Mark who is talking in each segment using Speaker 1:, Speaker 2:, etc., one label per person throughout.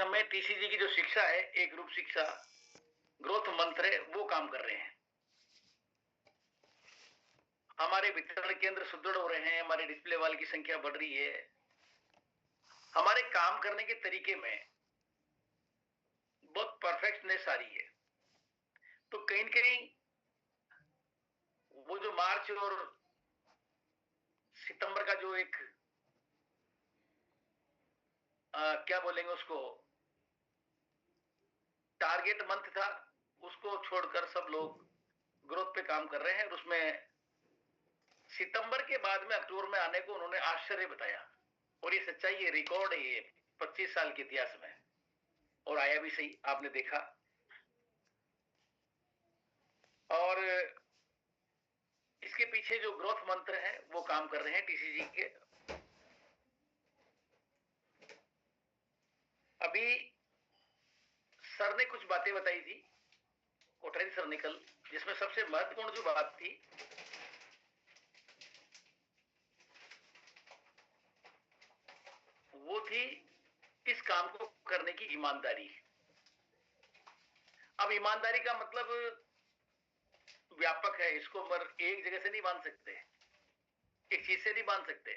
Speaker 1: एक हमें टीसीजी की जो शिक्षा है, एक रूप शिक्षा, ग्रोथ मंत्र है, वो काम कर रहे हैं। हमारे वितरण केंद्र सुदृढ़ हो रहे हैं, हमारे डिस्प्ले वाल की संख्या बढ़ रही है। हमारे काम करने के तरीके में बहुत परफेक्टनेस आ रही है। तो कहीं न कहीं वो जो मार्च और सितंबर का जो एक क्या बोलेंगे उसको, टारगेट मंथ था, उसको छोड़कर सब लोग ग्रोथ पे काम कर रहे हैं और उसमें सितंबर के बाद में अक्टूबर में आने को उन्होंने आश्चर्य बताया। और ये सच्चाई, ये रिकॉर्ड है, ये 25 साल के इतिहास में, और आया भी सही, आपने देखा। और इसके पीछे जो ग्रोथ मंत्र है वो काम कर रहे हैं टीसीजी के। अभी सर ने कुछ बातें बताई थी, कोठारी सर ने कल, जिसमें सबसे महत्वपूर्ण जो बात थी वो थी इस काम को करने की ईमानदारी। अब ईमानदारी का मतलब व्यापक है, इसको मर एक जगह से नहीं बांध सकते, एक चीज से नहीं बांध सकते।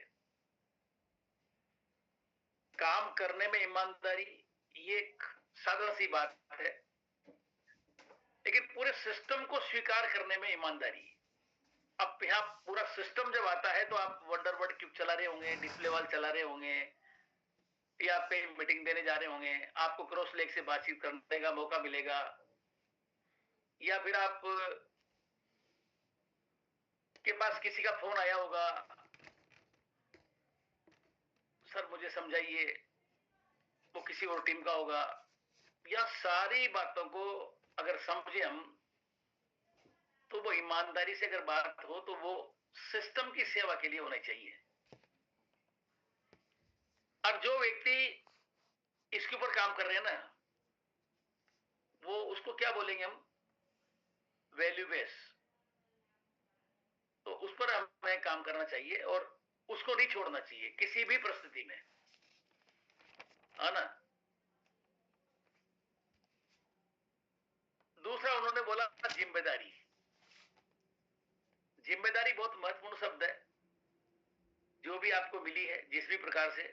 Speaker 1: काम करने में ईमानदारी ये एक साधारण सी बात है, लेकिन पूरे सिस्टम को स्वीकार करने में ईमानदारी। अब यहाँ पूरा सिस्टम जब आता है तो आप वंडरवर्ड क्यूब चला रहे होंगे, डिस्प्ले वॉल चला रहे होंगे, या आप कहीं मीटिंग देने जा रहे होंगे, आपको क्रॉस लेग से बातचीत करने का मौका मिलेगा, या फिर आप के पास किसी का फोन आया होगा, सर मुझे समझाइए, वो किसी और टीम का होगा। या सारी बातों को अगर समझे हम, तो वो ईमानदारी से अगर बात हो तो वो सिस्टम की सेवा के लिए होना चाहिए। अब जो व्यक्ति इसके ऊपर काम कर रहे हैं ना, वो उसको क्या बोलेंगे हम, वैल्यू बेस। तो उस पर हमें काम करना चाहिए और उसको नहीं छोड़ना चाहिए किसी भी परिस्थिति में, है ना। दूसरा उन्होंने बोला जिम्मेदारी। जिम्मेदारी बहुत महत्वपूर्ण शब्द है। जो भी आपको मिली है, जिस भी प्रकार से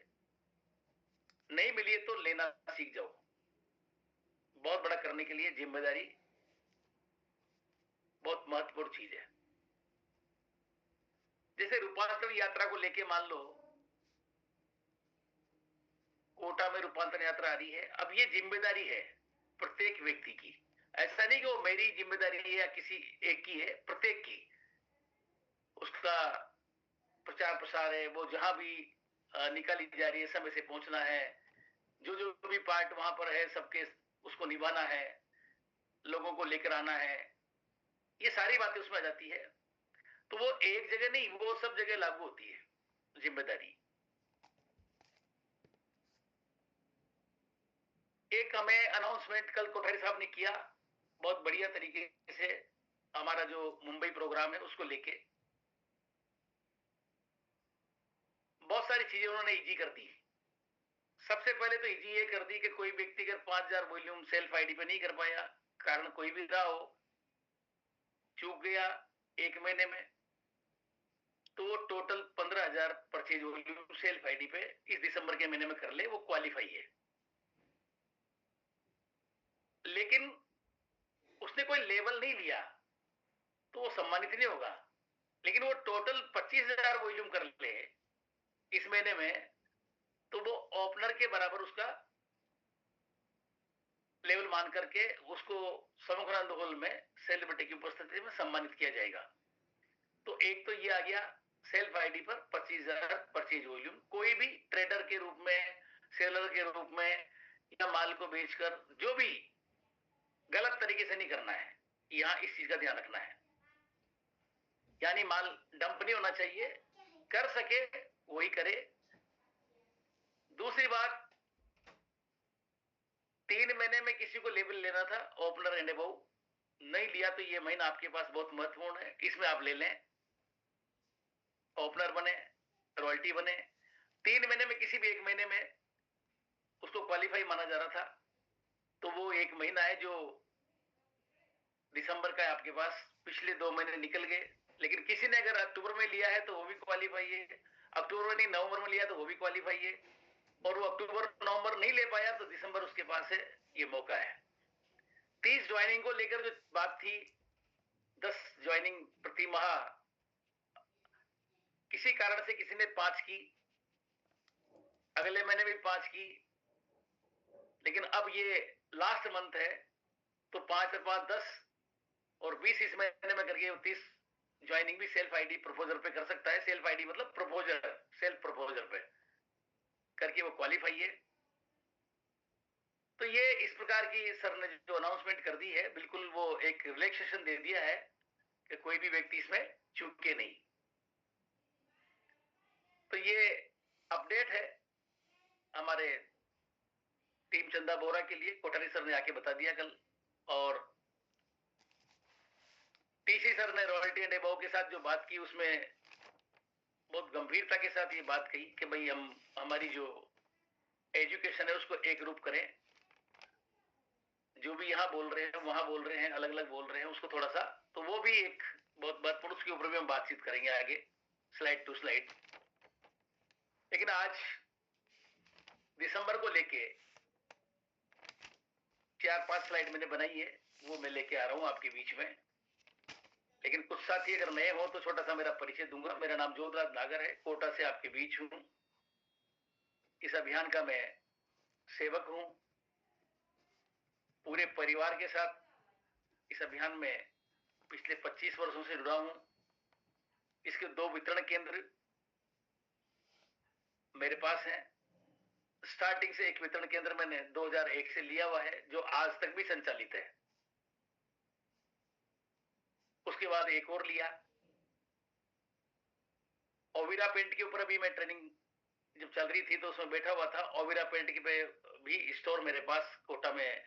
Speaker 1: नहीं मिली है, तो लेना सीख जाओ। बहुत बड़ा करने के लिए जिम्मेदारी बहुत महत्वपूर्ण चीज है। जैसे रूपांतरण यात्रा को लेके मान लो, कोटा में रूपांतरण यात्रा आ रही है। अब ये जिम्मेदारी है प्रत्येक व्यक्ति की। ऐसा नहीं कि वो मेरी जिम्मेदारी है या किसी एक की है, प्रत्येक की। उसका प्रचार प्रसार है, वो जहां भी निकाली जा रही है समय से पहुंचना है, जो जो भी पार्ट वहां पर है सबके उसको निभाना है, लोगों को लेकर आना है, ये सारी बातें उसमें आ जाती है। तो वो एक जगह नहीं, वो सब जगह लागू होती है जिम्मेदारी। एक हमें अनाउंसमेंट कल कोठारी साहब ने किया बहुत बढ़िया तरीके से, हमारा जो मुंबई प्रोग्राम है उसको लेके बहुत सारी चीजें उन्होंने इजी कर दी। सबसे पहले तो इजी ये कर दी कि कोई व्यक्ति अगर 5000 वॉल्यूम सेल्फ आईडी पे नहीं कर पाया, कारण कोई भी रहा हो, चूक गया एक महीने में, तो वो total 15,000 purchase volume self ID पे इस दिसंबर के महीने में कर ले, वो क्वालिफाई है। लेकिन उसने कोई लेवल नहीं लिया तो वो सम्मानित नहीं होगा। लेकिन वो टोटल 25,000 वॉल्यूम कर ले इस महीने में, तो वो ओपनर के बराबर उसका लेवल मान करके उसको समुखानंद हॉल में सेलिब्रिटी की उपस्थिति में सम्मानित किया जाएगा। तो एक तो ये आ गया, सेल्फ आईडी पर 25,000 परचेज वॉल्यूम। कोई भी ट्रेडर के रूप में, सेलर के रूप में, या माल को बेचकर जो भी गलत तरीके से नहीं करना है, यहां इस चीज का ध्यान रखना है। यानी माल डंप नहीं होना चाहिए, कर सके वही करे। दूसरी बात, 3 महीने में किसी को लेवल लेना था ओपनर एंड अबव, नहीं लिया तो ये महीना आपके पास बहुत महत्वपूर्ण है, इसमें आप ले लें, ओपनर बने, रॉयल्टी बने। 3 महीने में किसी भी एक महीने में उसको क्वालिफाई माना जा रहा था। तो वो 1 महीना है जो दिसंबर का है आपके पास, पिछले 2 महीने निकल गए। लेकिन किसी ने अगर अक्टूबर में लिया है तो वो भी क्वालिफाई है, अक्टूबर में नहीं नवंबर में लिया तो वो भी क्वालिफाई है, और वो अक्टूबर नवंबर नहीं ले पाया तो दिसंबर उसके पास है, ये मौका है। 30 ज्वाइनिंग को लेकर जो बात थी, 10 ज्वाइनिंग प्रति माह, किसी कारण से किसी ने 5 की, अगले महीने भी 5 की, लेकिन अब ये लास्ट मंथ है तो 5 और 5 10 और 20 इस महीने में करके 30 ज्वाइनिंग भी सेल्फ आईडी प्रपोजल पे कर सकता है। सेल्फ आईडी मतलब प्रपोजल, सेल्फ प्रपोजल पे करके वो क्वालिफाई है। तो ये इस प्रकार की सर ने जो अनाउंसमेंट कर दी है, बिल्कुल वो एक रिलैक्सेशन दे दिया है कि कोई भी व्यक्ति इसमें चूके नहीं। तो ये अपडेट है हमारे टीम चंदा बोरा के लिए, कोठारी सर ने आके बता दिया कल। और टीसी सर ने रॉयल्टी एंड अबाव के साथ जो बात की उसमें बहुत गंभीरता के साथ ये बात कही कि भाई हम हमारी जो एजुकेशन है उसको एक रूप करें, जो भी यहाँ बोल रहे हैं वहां बोल रहे हैं, अलग अलग बोल रहे हैं, उसको थोड़ा सा, तो वो भी एक बहुत महत्वपूर्ण, उसके ऊपर भी हम बातचीत करेंगे आगे स्लाइड टू स्लाइड। लेकिन आज दिसंबर को लेके 4-5 स्लाइड मैंने बनाई है, वो मैं लेके आ रहा हूं आपके बीच में। लेकिन कुछ साथी अगर नए हो तो छोटा सा मेरा परिचय दूंगा। मेरा नाम जोधराज नागर है, कोटा से आपके बीच हूं। इस अभियान का मैं सेवक हूं, पूरे परिवार के साथ इस अभियान में पिछले 25 वर्षों से जुड़ा हूं। इसके 2 वितरण केंद्र मेरे पास हैं। स्टार्टिंग से एक वितरण केंद्र मैंने 2001 से लिया हुआ है, जो आज तक भी संचालित है। उसके बाद एक और लिया, ओविरा पेंट के ऊपर अभी मैं ट्रेनिंग जब चल रही थी तो उसमें बैठा हुआ था। ओविरा पेंट के पे भी स्टोर मेरे पास कोटा में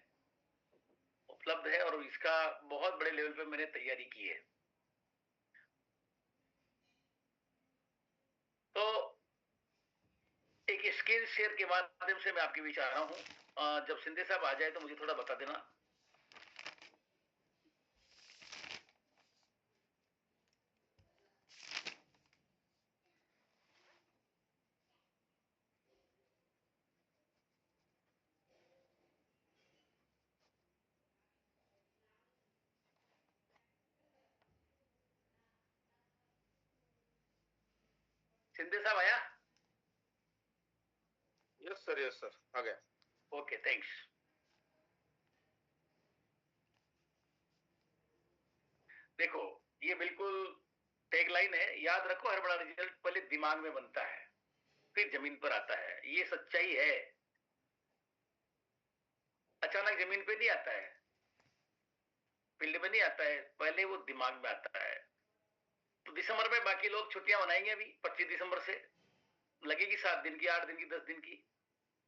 Speaker 1: उपलब्ध है, और इसका बहुत बड़े लेवल पे मैंने तैयारी की है। तो एक स्क्रीन शेयर के माध्यम से मैं आपके बीच आ रहा हूं। जब सिंधे साहब आ जाए तो मुझे थोड़ा बता देना। सिंधे साहब आया?
Speaker 2: यस सर आ गया।
Speaker 1: Okay, thanks. देखो, ये बिल्कुल टैगलाइन है, याद रखो हर बड़ा रिजल्ट पहले दिमाग में बनता है फिर जमीन पर आता है। ये सच्चाई है, अचानक जमीन पे नहीं आता है, फील्ड में नहीं आता है, पहले वो दिमाग में आता है। तो दिसंबर में बाकी लोग छुट्टियां मनाएंगे, अभी 25 दिसंबर से लगेगी 7 दिन की, 8 दिन की, 10 दिन की।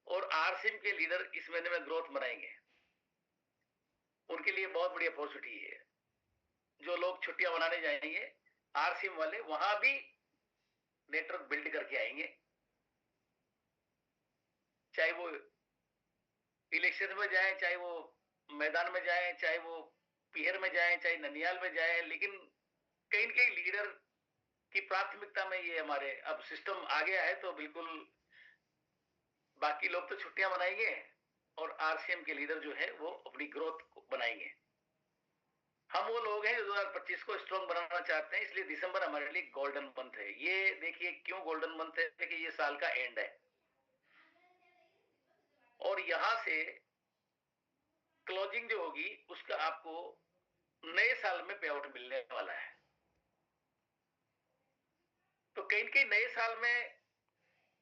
Speaker 1: और आरसीएम के लीडर इस महीने में ग्रोथ मनाएंगे, उनके लिए बहुत बड़ी अपॉर्चुनिटी है। जो लोग छुट्टियां मनाने जाएंगे आरसीएम वाले, वहां भी नेटवर्क बिल्ड करके आएंगे, चाहे वो इलेक्शन में जाए, चाहे वो मैदान में जाए, चाहे वो पीहर में जाए, चाहे ननियाल में जाए। लेकिन कहीं न कहीं लीडर की प्राथमिकता में ये हमारे अब सिस्टम आ गया है, तो बिल्कुल बाकी लोग तो छुट्टियां मनाएंगे और आरसीएम के लीडर जो है वो अपनी ग्रोथ बनाएंगे। हम वो लोग हैं जो 2025 को स्ट्रॉन्ग बनाना चाहते हैं, इसलिए दिसंबर हमारे लिए गोल्डन मंथ है। ये देखिए क्यों गोल्डन मंथ है, कि ये साल का एंड है और यहां से क्लोजिंग जो होगी उसका आपको नए साल में पे आउट मिलने वाला है। तो कहीं कहीं नए साल में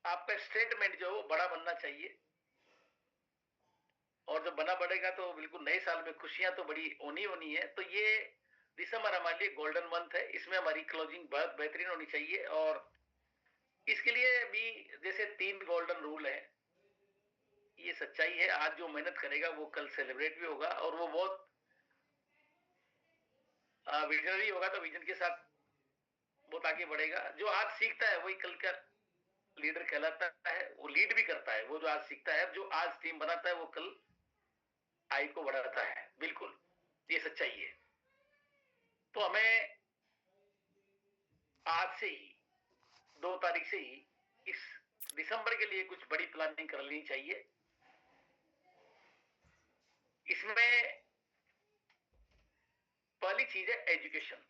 Speaker 1: आपका स्टेटमेंट जो है वो बड़ा बनना चाहिए, और जब बना बढ़ेगा तो बिल्कुल नए साल में खुशियां तो बड़ी होनी होनी है। तो ये दिसंबर हमारे लिए गोल्डन मंथ है, इसमें हमारी क्लोजिंग बहुत बेहतरीन होनी चाहिए। और इसके लिए भी जैसे 3 गोल्डन रूल है, ये सच्चाई है। आज जो मेहनत करेगा वो कल सेलिब्रेट भी होगा, और वो बहुत विजनरी होगा, तो विजन के साथ बहुत आगे बढ़ेगा। जो आज सीखता है वही कल का लीडर कहलाता है। वो लीड लीड भी करता है। वो जो आज सीखता है, जो आज टीम बनाता है, वो कल आय को बढ़ाता है। बिल्कुल, ये सच्चाई है। तो हमें आज से ही 2 तारीख से ही इस दिसंबर के लिए कुछ बड़ी प्लानिंग कर लेनी चाहिए। इसमें पहली चीज है एजुकेशन।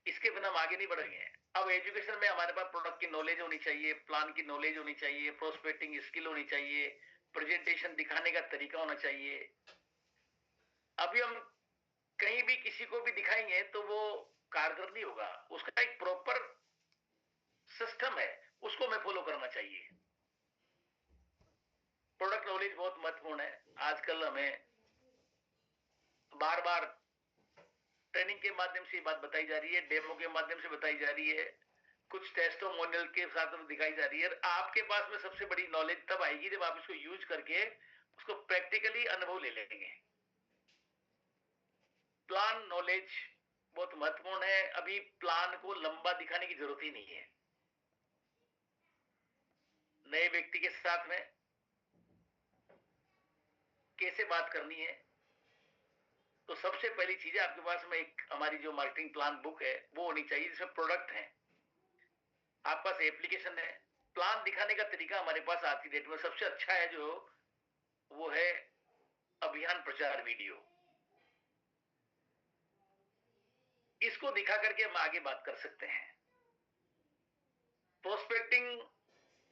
Speaker 1: इसके बिना हम आगे नहीं बढ़ेंगे। अब एजुकेशन में हमारे पास प्रोडक्ट की नॉलेज होनी चाहिए, प्लान की नॉलेज होनी चाहिए, प्रोस्पेक्टिंग स्किल होनी चाहिए, प्रेजेंटेशन दिखाने का तरीका होना चाहिए। अभी हम कहीं भी किसी को भी दिखाएंगे तो वो कारगर नहीं होगा। उसका एक प्रॉपर सिस्टम है, उसको हमें फॉलो करना चाहिए। प्रोडक्ट नॉलेज बहुत महत्वपूर्ण है। आजकल हमें बार बार ट्रेनिंग के माध्यम से बात बताई जा रही है, डेमो के माध्यम से बताई जा रही है, कुछ टेस्टोमोनियल के साथ दिखाई जा रही है। आपके पास में सबसे बड़ी नॉलेज तब आएगी जब आप इसको यूज करके उसको प्रैक्टिकली अनुभव ले लेंगे। प्लान नॉलेज बहुत महत्वपूर्ण है। अभी प्लान को लंबा दिखाने की जरूरत ही नहीं है। नए व्यक्ति के साथ में कैसे बात करनी है, तो सबसे पहली चीज है आपके पास में एक हमारी जो मार्केटिंग प्लान बुक है वो होनी चाहिए, जिसमें प्रोडक्ट है, आपके पास एप्लीकेशन है। प्लान दिखाने का तरीका हमारे पास आज की डेट में सबसे अच्छा है जो वो है अभियान प्रचार वीडियो। इसको दिखा करके हम आगे बात कर सकते हैं। प्रोस्पेक्टिंग,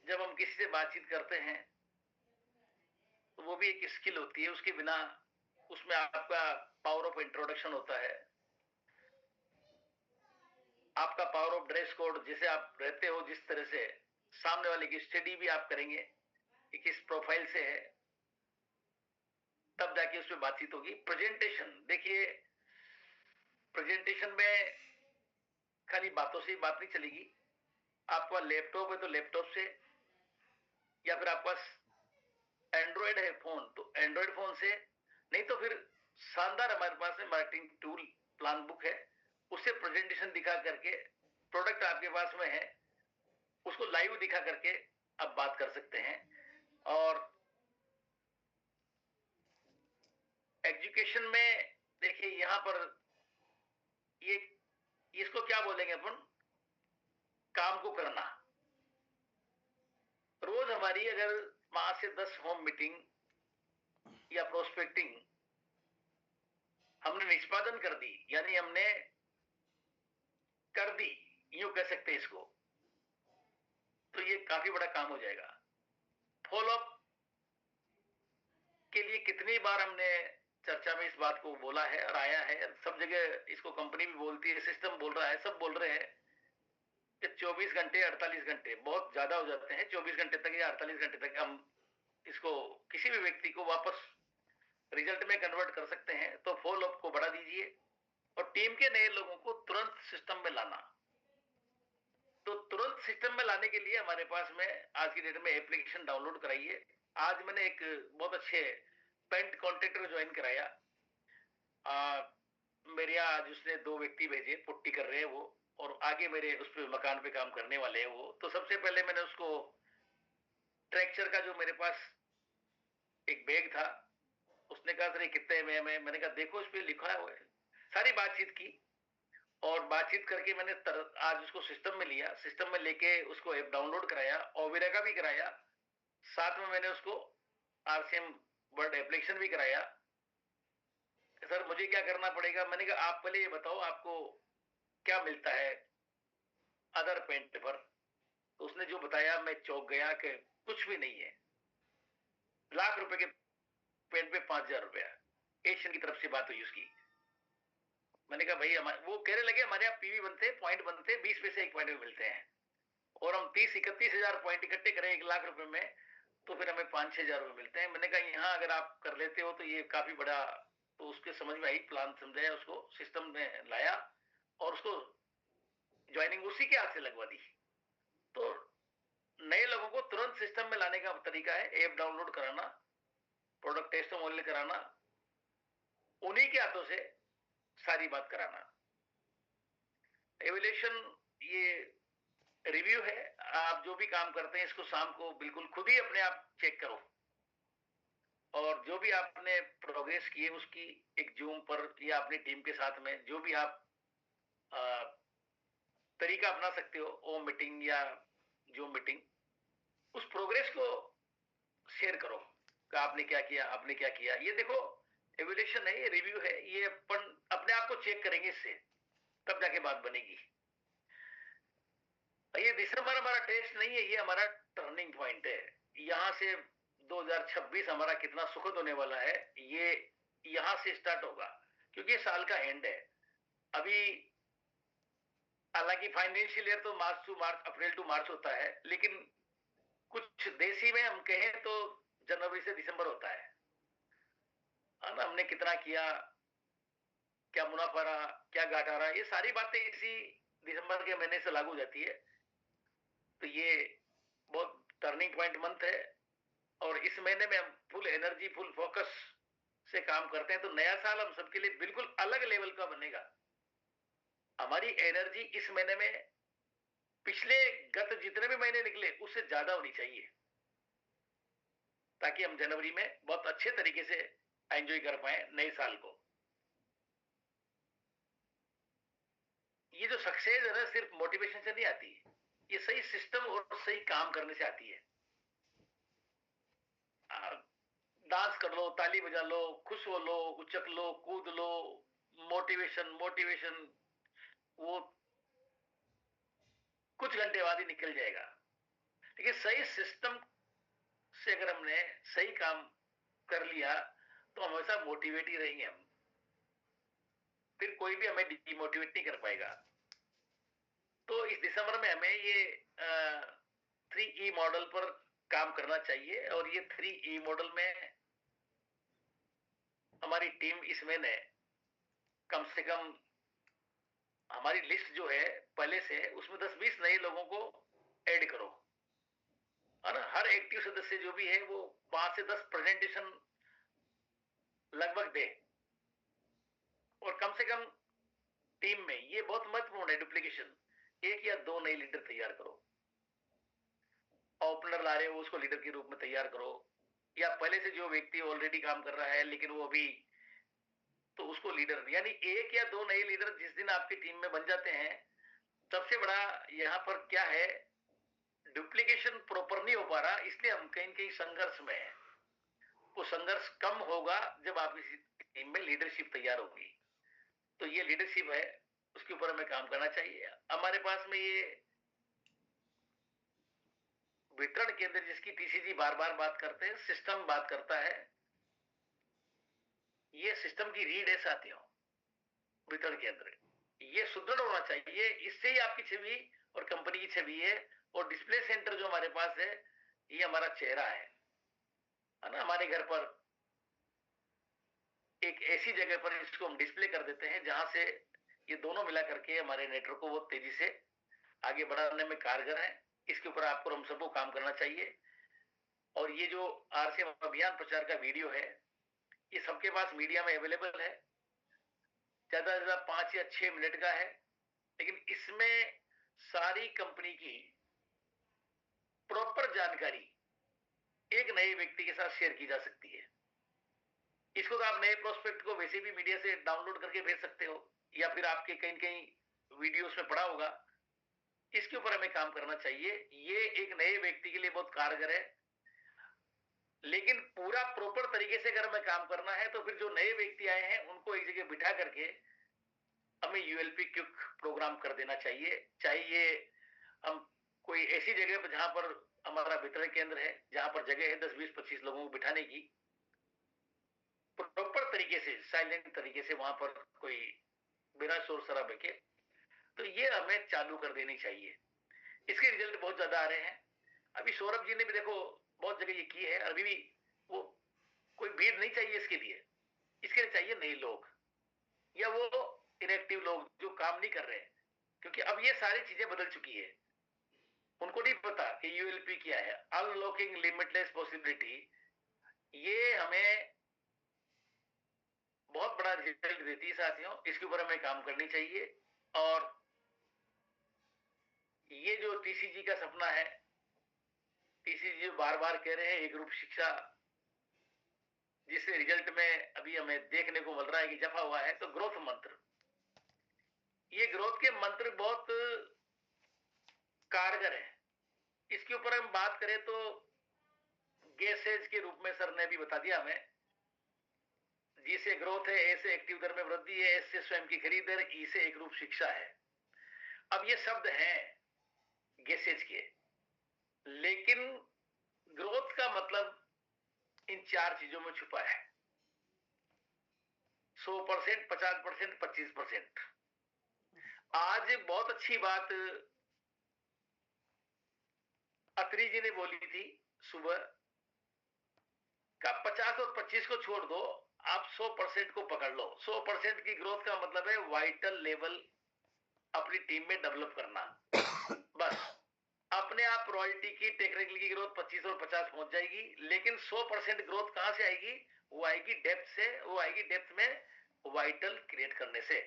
Speaker 1: जब हम किसी से बातचीत करते हैं तो वो भी एक स्किल होती है। उसके बिना उसमें आपका पावर ऑफ इंट्रोडक्शन होता है, आपका पावर ऑफ ड्रेस कोड, जिसे आप रहते हो जिस तरह से, सामने वाले की स्टडी भी आप करेंगे कि किस प्रोफाइल से है, तब जाके उसमें बातचीत होगी। प्रेजेंटेशन, देखिए प्रेजेंटेशन में खाली बातों से ही बात नहीं चलेगी। आपका लैपटॉप है तो लैपटॉप से, या फिर आपका एंड्रॉइड है फोन तो एंड्रॉइड फोन से, नहीं तो फिर शानदार हमारे पास में मार्केटिंग टूल प्लान बुक है, उससे प्रेजेंटेशन दिखा करके, प्रोडक्ट आपके पास में है उसको लाइव दिखा करके आप बात कर सकते हैं। और एजुकेशन में देखिए यहां पर ये इसको क्या बोलेंगे अपन, काम को करना। रोज हमारी अगर 5 से 10 होम मीटिंग या प्रोस्पेक्टिंग हमने निष्पादन कर दी, यानी हमने कर दी, यूं कह सकते हैं इसको, तो ये काफी बड़ा काम हो जाएगा। फॉलोअप के लिए कितनी बार हमने चर्चा में इस बात को बोला है और आया है, सब जगह इसको कंपनी भी बोलती है, सिस्टम बोल रहा है, सब बोल रहे हैं कि 24 घंटे 48 घंटे बहुत ज्यादा हो जाते हैं। 24 घंटे तक या 48 घंटे तक हम इसको किसी भी व्यक्ति को वापस रिजल्ट में कन्वर्ट कर सकते हैं। तो फॉलोअप को बढ़ा दीजिए और टीम के नए लोगों को तुरंत सिस्टम में लाना। तो तुरंत सिस्टम में लाने के लिए हमारे पास में आज की डेट में एप्लीकेशन डाउनलोड कराइए। आज मैंने एक बहुत अच्छे पेंट कॉन्ट्रैक्टर ज्वाइन कराया। मेरे यहाँ आज उसने 2 व्यक्ति भेजे, पुट्टी कर रहे हैं वो, और आगे मेरे उस पे मकान पे काम करने वाले हैं वो। तो सबसे पहले मैंने उसको ट्रैक्चर का जो मेरे पास एक बैग था, उसने कहा सर ये कितने में है? मैंने कहा देखो इस पे लिखा हुआ है। सारी बातचीत की और बातचीत करके मैंने आज उसको सिस्टम में लिया, सिस्टम में लेके उसको ऐप डाउनलोड कराया, ओवेरा का भी कराया, साथ में मैंने उसको आरसीएम वर्ड एप्लीकेशन भी कराया। सर मुझे क्या करना पड़ेगा? मैंने कहा आप पहले ये बताओ आपको क्या मिलता है अदर पेंट पर। तो उसने जो बताया मैं चौंक गया कि कुछ भी नहीं है। लाख रुपए के पेंट पे 5,000 रुपया, एशियन की तरफ से बात हुई उसकी। मैंने कहा भाई वो कहने लगे हमारे यहाँ पीवी बनते हैं, पॉइंट बनते हैं, 20 पैसे एक पॉइंट में मिलते हैं, और हम 30-31 हजार पॉइंट इकट्ठे करें 1 लाख रुपए में तो फिर हमें 5-6 हजार रुपए मिलते हैं। मैंने कहा यहाँ अगर आप कर लेते हो तो ये काफी बड़ा। तो उसके समझ में आई, प्लान समझाया, उसको सिस्टम में लाया और उसको ज्वाइनिंग उसी के हाथ से लगवा दी। तो नए लोगों को तुरंत सिस्टम में लाने का तरीका है ऐप डाउनलोड कराना, प्रोडक्ट टेस्टिमोनियल कराना, उन्हीं के हाथों से सारी बात कराना। एवल्यूशन ये रिव्यू है। आप जो भी काम करते हैं इसको शाम को बिल्कुल खुद ही अपने आप चेक करो, और जो भी आपने प्रोग्रेस की है उसकी एक जूम पर या अपनी टीम के साथ में जो भी आप आ, तरीका अपना सकते हो, वो मीटिंग या जूम मीटिंग, उस प्रोग्रेस को शेयर करो कि आपने क्या किया, आपने क्या किया। ये देखो, एवोल्यूशन है, ये रिव्यू है, ये अपन अपने आप को चेक करेंगे इससे, तब जाके बात बनेगी। ये दिसंबर हमारा टेस्ट नहीं है, ये हमारा टर्निंग पॉइंट है। यहां से 2026 हमारा कितना सुखद होने वाला है, ये यहां से स्टार्ट होगा, क्योंकि ये साल का एंड है। अभी हालांकि फाइनेंशियल ईयर तो March two March, April to मार्च होता है, लेकिन कुछ देशी में हम कहें तो जनवरी से दिसंबर होता है ना। हमने कितना किया, क्या मुनाफा रहा, क्या घाटा रहा, ये सारी बातें इसी दिसंबर के महीने से लागू हो जाती है। तो ये बहुत टर्निंग पॉइंट मंथ है, और इस महीने में हम फुल एनर्जी, फुल फोकस से काम करते हैं, तो नया साल हम सबके लिए बिल्कुल अलग लेवल का बनेगा। हमारी एनर्जी इस महीने में पिछले गत जितने भी महीने निकले उससे ज्यादा होनी चाहिए, ताकि हम जनवरी में बहुत अच्छे तरीके से एंजॉय कर पाए नए साल को। ये जो सक्सेस है ना, सिर्फ मोटिवेशन से नहीं आती, ये सही सिस्टम और सही काम करने से आती है। डांस कर लो, ताली बजा लो, खुश हो लो, उचक लो, कूद लो, मोटिवेशन मोटिवेशन, वो कुछ घंटे बाद ही निकल जाएगा। लेकिन सही सिस्टम से अगर हमने सही काम कर लिया तो हमेशा मोटिवेट ही रहेंगे हम, फिर कोई भी हमें डिमोटिवेट नहीं कर पाएगा। तो इस दिसंबर में हमें ये 3E मॉडल पर काम करना चाहिए, और ये 3E मॉडल में हमारी टीम इस महीने कम से कम, हमारी लिस्ट जो है पहले से, उसमें 10-20 नए लोगों को ऐड करो, है ना। हर एक्टिव सदस्य जो भी है वो 5 से 10 प्रेजेंटेशन लगभग दे, और कम से कम टीम में, ये बहुत महत्वपूर्ण है, डुप्लीकेशन, 1 या 2 नए लीडर तैयार करो। ओपनर ला रहे हो उसको लीडर के रूप में तैयार करो, या पहले से जो व्यक्ति ऑलरेडी काम कर रहा है लेकिन वो अभी, तो उसको लीडर, यानी 1 या 2 नए लीडर जिस दिन आपकी टीम में बन जाते हैं, सबसे बड़ा यहाँ पर क्या है, डुप्लीकेशन प्रॉपर नहीं हो पा रहा, इसलिए हम कहीं कहीं संघर्ष में है। वो संघर्ष कम होगा जब आपकी टीम में लीडरशिप तैयार होगी। तो ये लीडरशिप है, उसके ऊपर हमें काम करना चाहिए। हमारे पास में ये वितरण केंद्र, जिसकी टीसीजी बार बार बात करते हैं, सिस्टम बात करता है, ये सिस्टम की रीड है साथियों। वितरण केंद्र ये सुदृढ़ होना चाहिए, इससे ही आपकी छवि और कंपनी की छवि है। और डिस्प्ले सेंटर जो हमारे पास है, ये हमारा चेहरा है ना। हमारे घर पर एक ऐसी जगह पर इसको हम डिस्प्ले कर देते हैं जहां से ये दोनों मिला करके हमारे नेटवर्क को बहुत तेजी से आगे बढ़ाने में कारगर है। इसके ऊपर आपको, हम सबको काम करना चाहिए। और ये जो आरसीएम अभियान प्रचार का वीडियो है, ये सबके पास मीडिया में अवेलेबल है, ज्यादा से ज्यादा 5 या 6 मिनट का है, लेकिन इसमें सारी कंपनी की प्रॉपर जानकारी एक नए व्यक्ति के साथ शेयर की जा सकती है। इसको तो आप नए प्रोस्पेक्ट को वैसे भी मीडिया से डाउनलोड करके भेज सकते हो, या फिर आपके कहीं कहीं वीडियोस में पड़ा होगा। इसके ऊपर हमें काम करना चाहिए, ये एक नए व्यक्ति के लिए बहुत कारगर है। लेकिन पूरा प्रॉपर तरीके से अगर हमें काम करना है तो फिर जो नए व्यक्ति आए हैं उनको एक जगह बिठा करके हमें यूएलपी क्विक प्रोग्राम कर देना चाहिए। चाहिए हम कोई ऐसी जगह पर जहां पर हमारा वितरण केंद्र है, जहां पर जगह है 10-20-25 लोगों को बिठाने की, प्रॉपर तरीके से, साइलेंट तरीके से, वहां पर कोई बिना शोर शराबे के, तो ये हमें चालू कर देनी चाहिए। इसके रिजल्ट बहुत ज्यादा आ रहे हैं। अभी सौरभ जी ने भी देखो बहुत जगह ये की है। अभी भी वो कोई भीड़ नहीं चाहिए इसके लिए, इसके लिए चाहिए नए लोग, या वो इनएक्टिव लोग जो काम नहीं कर रहे हैं, क्योंकि अब ये सारी चीजें बदल चुकी है। उनको नहीं पता कि यूएलपी क्या है, अनलॉकिंग लिमिटलेस पॉसिबिलिटी। ये हमें बहुत बड़ा रिजल्ट देती है साथियों, इसके ऊपर हमें काम करनी चाहिए। और ये जो टीसीजी का सपना है, टीसीजी बार बार कह रहे हैं एक रूप शिक्षा, जिससे रिजल्ट में अभी हमें देखने को मिल रहा है कि जफा हुआ है, तो ग्रोथ मंत्र, ये ग्रोथ के मंत्र बहुत कारगर है। इसके ऊपर हम बात करें तो गैसेज के रूप में सर ने भी बता दिया हमें, जी से ग्रोथ है, ए से एक्टिव दर में वृद्धि है, एस से स्वयं की खरीद दर, ई से एक रूप शिक्षा है। अब ये शब्द हैं गैसेज के, लेकिन ग्रोथ का मतलब इन चार चीजों में छुपा है। 100%, 50%, 25%। आज बहुत अच्छी बात अत्री जी ने बोली थी सुबह का, 50 और 25 को छोड़ दो, आप 100% को पकड़ लो। 100% की ग्रोथ का मतलब है वाइटल लेवल अपनी टीम में डेवलप करना। बस अपने आप रॉयल्टी की, टेक्निकल की ग्रोथ 25 और 50 पहुंच जाएगी, लेकिन 100% ग्रोथ कहां से आएगी? वो आएगी डेप्थ से, वो आएगी डेप्थ में वाइटल क्रिएट करने से।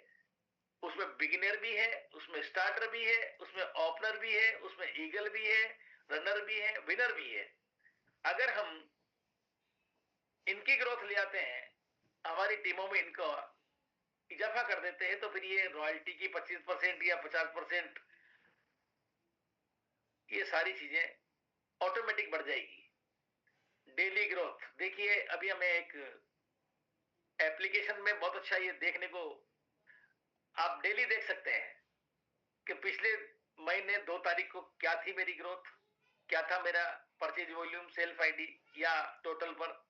Speaker 1: उसमें बिगिनर भी है, उसमें स्टार्टर भी है, उसमें ओपनर भी है, उसमें ईगल भी है, रनर भी है, विनर भी है। अगर हम इनकी ग्रोथ ले आते हैं, हमारी टीमों में इनको इजाफा कर देते हैं, तो फिर ये रॉयल्टी की 25% या 50%, ये सारी चीजें ऑटोमेटिक बढ़ जाएगी। डेली ग्रोथ देखिए, अभी हमें एक एप्लीकेशन में बहुत अच्छा ये देखने को, आप डेली देख सकते हैं कि पिछले महीने 2 तारीख को क्या थी मेरी ग्रोथ, क्या था मेरा परचेज वॉल्यूम, सेल्फ आईडी या टोटल पर।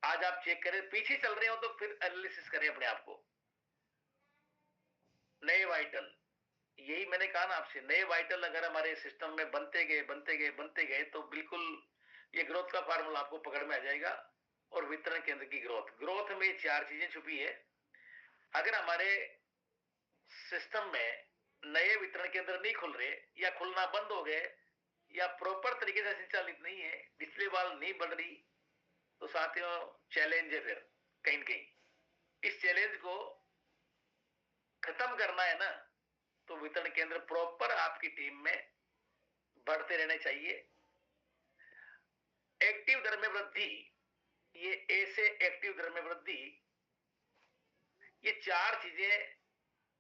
Speaker 1: आज आप चेक करें, पीछे चल रहे हो तो फिर एनालिसिस करें अपने आप को। नए वाइटल, यही मैंने कहा ना आपसे, नए वाइटल अगर हमारे सिस्टम में बनते गए बनते गए बनते गए, तो बिल्कुल ये ग्रोथ का फार्मूला आपको पकड़ में आ जाएगा। और वितरण केंद्र की ग्रोथ, ग्रोथ में 4 चीजें छुपी है। अगर हमारे सिस्टम में नए वितरण केंद्र नहीं खुल रहे, या खुलना बंद हो गए, या प्रॉपर तरीके से संचालित नहीं है, डिस्प्ले वॉल नहीं बढ़ रही, तो साथियों चैलेंज है फिर कहीं कहीं। इस चैलेंज को खत्म करना है ना, तो वितरण केंद्र प्रॉपर आपकी टीम में बढ़ते रहने चाहिए। एक्टिव दर में वृद्धि, ये ए से एक्टिव दर में वृद्धि, ये 4 चीजें